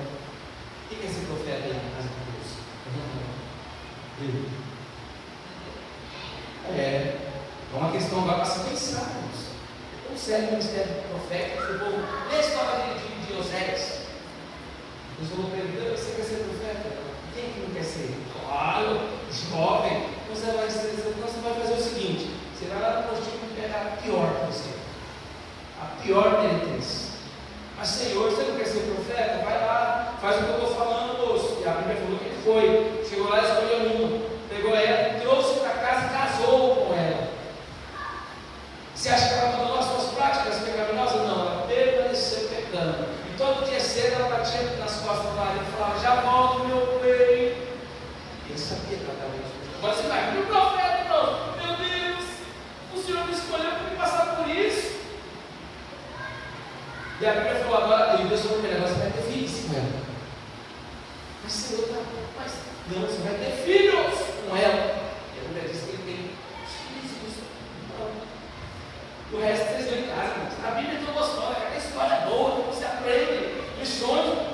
O que é esse profeta aí na casa de Deus? É uma questão agora para se pensar, irmãos. Tão sério o ministério do profeta, que o povo, lê a história de Oséias. Deus falou para ele: você quer ser profeta? Quem é que não quer ser? Claro, jovem. Você vai fazer o seguinte: você vai lá no postinho e pegar a pior que você, a pior meretriz. Mas Senhor, você não quer ser profeta? Vai lá, faz o que eu estou falando, moço. E a Bíblia falou que ele foi, chegou lá, escolheu uma, pegou ela, trouxe para casa e casou com ela. Você acha que ela abandonou as suas práticas pecaminosas? Não, ela permaneceu pecando. E todo dia cedo ela batia nas costas do marido e falava: já volto, meu bem. Ele sabia que ela estava isso. Agora você vai, meu profeta, não. Meu Deus, o Senhor me escolheu para me passar por isso. E a Bíblia falou agora, e Deus falou para ele: agora você vai ter filhos com ela. Mas Senhor, mas não, você vai ter filhos com ela. E a Bíblia diz que ele tem filhos. Não. O resto vocês vão em casa. A Bíblia é tão gostosa, é história boa, você aprende, lições.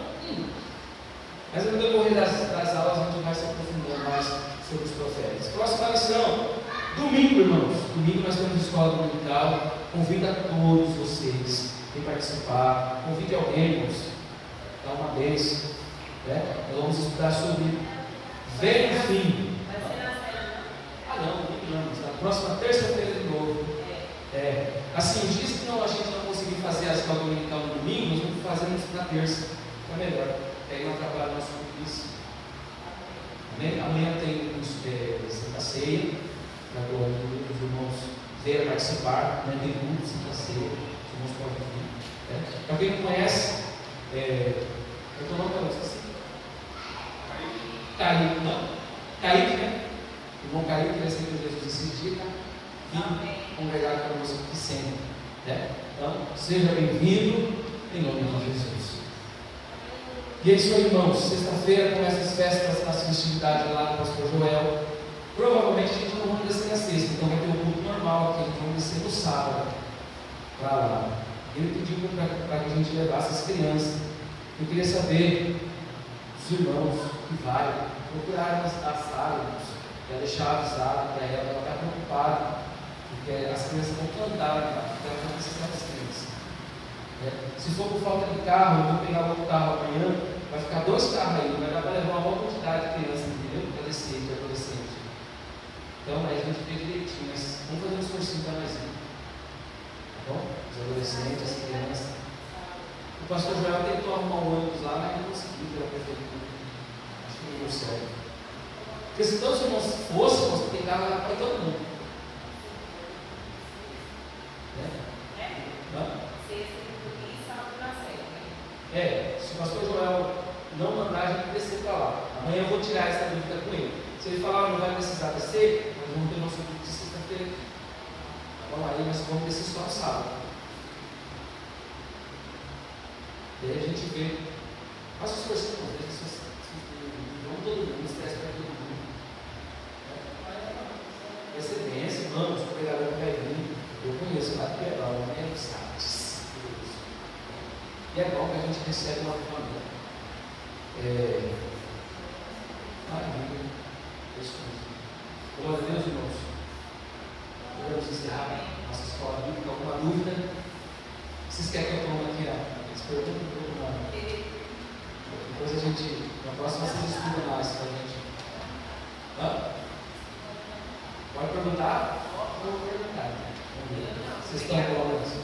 Mas no decorrer das aulas a gente vai se aprofundando mais sobre os profetas. Próxima lição, domingo, irmãos. Domingo nós temos escola dominical. Convido a todos vocês a participar. Convide alguém, irmãos. Dá uma bênção. Nós vamos estudar sobre velho fim. Não, na próxima terça-feira de novo. Assim, diz que a gente não conseguir fazer a escola dominical no domingo, nós vamos fazer na terça. Fica melhor. Pega um trabalho nosso isso. Amanhã tem Santa Ceia, para os irmãos verem participar. Tem culto, Santa Ceia, os irmãos podem vir. Para quem não conhece, eu estou não esqueci. Kaique, né? O irmão Kaique vai ser com Jesus esse dia, tá? Vim congregar conosco aqui sempre. Então, seja bem-vindo em nome de Jesus. E é isso aí, irmãos. Sexta-feira começa as festas, as festividades lá do pastor Joel. Provavelmente a gente não vai descer na sexta, então vai ter um culto normal aqui, a gente vai descer no sábado para lá. Ele pediu para que a gente levasse as crianças. Eu queria saber dos irmãos que vai procurar a sala, para deixar avisado para ela está preocupada, porque as crianças vão cantar, porque ela vai precisar das crianças. Se for por falta de carro, eu vou pegar outro carro amanhã, vai ficar 2 carros aí, vai dar para levar uma boa quantidade de crianças, entendeu? De adolescente. Então, aí a gente vê direitinho, mas vamos fazer um esforcinho para nós ir. Tá bom? Os adolescentes, as crianças. O pastor Joel tentou arrumar um ônibus lá, mas não conseguiu pela prefeitura. Acho que não deu certo. Porque se todos os irmãos fossem, nós tem carro lá para todo mundo. Se o pastor Joel não mandar, a gente descer para lá. Amanhã eu vou tirar essa dúvida com ele. Se ele falar não vai precisar descer, nós vamos ter nosso grupo de sexta-feira. Vamos aí, mas vamos descer só no sábado. E aí a gente vê. Faça os esforço, não todo mundo, estresse para todo mundo. Excelência, vamos, o pregador vai vir. Eu conheço lá de Pedral, né? Sabe. E é bom que a gente recebe uma família. Maravilha. Glória a Deus, irmãos. Vamos encerrar nossa escola bíblica. Alguma dúvida? Vocês querem que eu tome aqui as perguntas? Depois a gente, na próxima, vocês estudam mais para a gente. Pode perguntar? Vou perguntar. Vocês estão bons?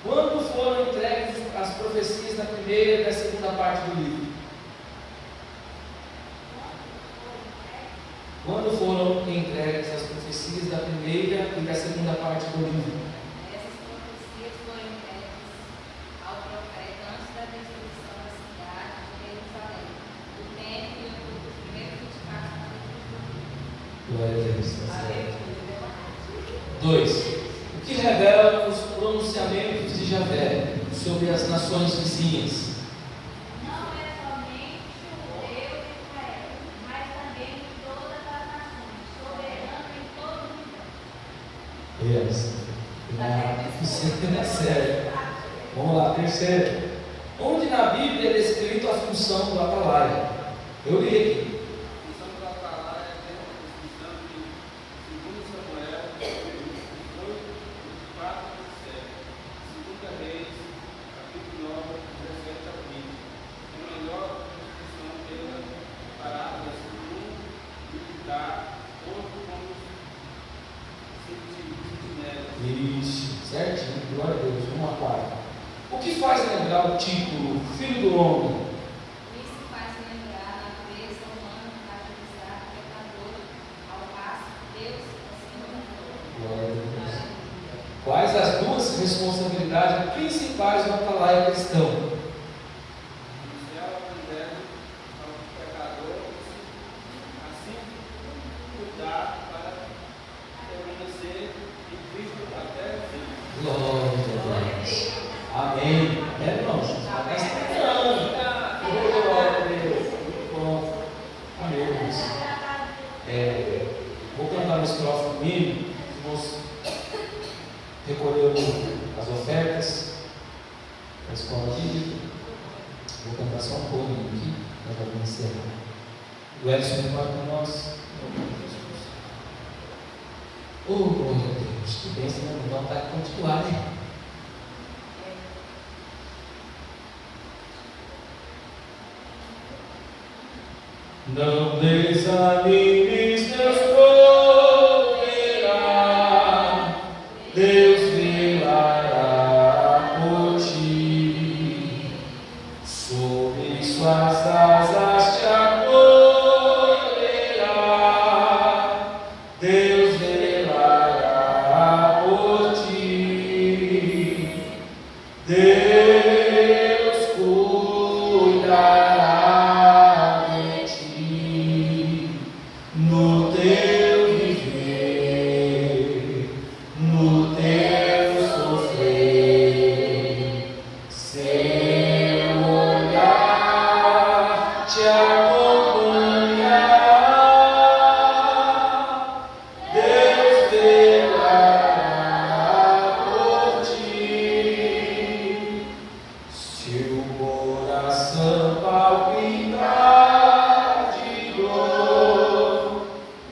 Quando foram entregues as profecias da primeira e da segunda parte do livro? Quando foram entregues as profecias da primeira e da segunda parte do livro? Essas profecias foram entregues ao profeta antes da destruição da cidade de Jerusalém, o tempo e o primeiro 24 do livro. Glória a Deus. 2. O que revela os pronunciamentos de Javé sobre as nações vizinhas? a terceira. Onde na Bíblia é descrito a função do atalaia? Eu li aqui. A função do atalaia é a descrição de 2 Samuel, 18, 24 e 7, 2 Reis, capítulo 9, 17 a 20. É a melhor descrição pela parábolas de militar, outro como sentinelas. Isso, certinho, glória a Deus. Vamos à quarta. O que faz lembrar o título Filho do Homem? Isso faz lembrar a natureza humana fragilizada, pecadora, ao passo que Deus é Senhor da glória. Glória a Deus. Quais as duas responsabilidades principais do atalaia cristão? Anunciar o evangelho ao pecador, assim cuidar para permanecer em Cristo até o fim. Glória a Deus. Amém. É, irmãos? Está estranho. Glória a Deus. Bom. Amém, irmãos. Vou cantar uma estrofe comigo. Os irmãos recolheram as ofertas da escola bíblica. Vou cantar só um pouquinho aqui, nós vamos encerrar. O Edson repara para nós. Oh, glória a Deus. Que bênção, né? Não dá vontade de continuar, né? Não desanimes, Deus proverá, Deus velará por ti, sob suas asas te acolherá, Deus velará por ti, Deus cuidará no teu viver, no teu sofrer, seu olhar te acompanhará, Deus velará por ti, se o coração palpitar de dor,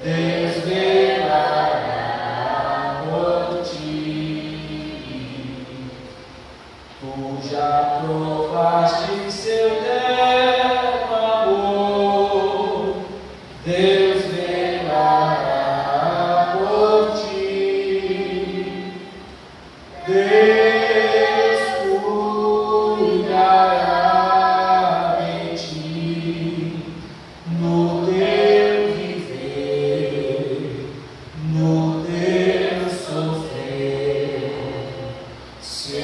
Deus velará por ti. Tu já provaste seu terno amor, Deus velará por ti. Deus cuidará de ti no teu viver, no teu sofrer, seu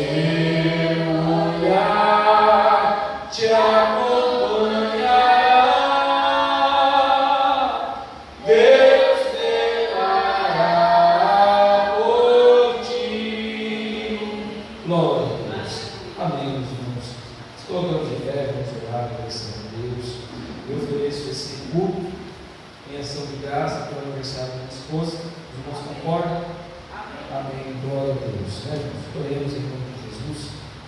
olhar te acompanhará, Deus velará por ti. Glória a Deus. Amém, meus irmãos. Colocamos de pé, vamos orar, agradecendo a Deus. Eu ofereço esse culto em ação de graça pelo aniversário da minha esposa. Os irmãos concordam? Amém. Glória a Deus. Oremos em nome de Jesus.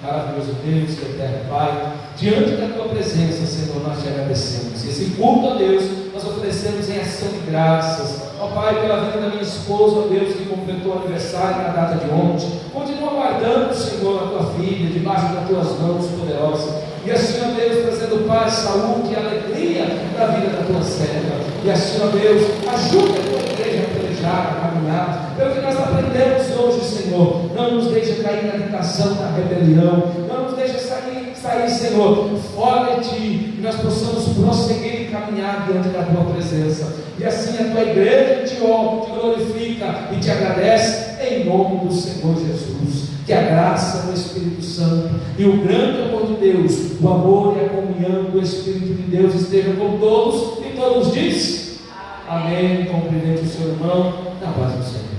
Maravilhoso Deus, eterno Pai. Diante da tua presença, Senhor, nós te agradecemos. Esse culto a Deus, nós oferecemos em ação de graças. Ó Pai, pela vida da minha esposa, ó Deus, que completou o aniversário na data de ontem. Continua guardando, Senhor, a tua filha, debaixo das tuas mãos poderosas. E assim, ó Deus, trazendo paz, saúde e alegria para a vida da tua serva. E assim, ó Deus, ajuda a tua igreja a pelejar, a caminhar. Pelo que nós aprendemos hoje, Senhor, não nos deixe cair na tentação, na rebelião. Não nos deixe sair, Senhor, fora de ti. E nós possamos prosseguir e caminhar diante da tua presença. E assim a tua igreja te honra, te glorifica e te agradece em nome do Senhor Jesus. Que a graça do Espírito Santo e o grande amor de Deus, o amor e a comunhão do Espírito de Deus estejam com todos, e todos dizem amém. Cumprimente o seu irmão na paz do Senhor.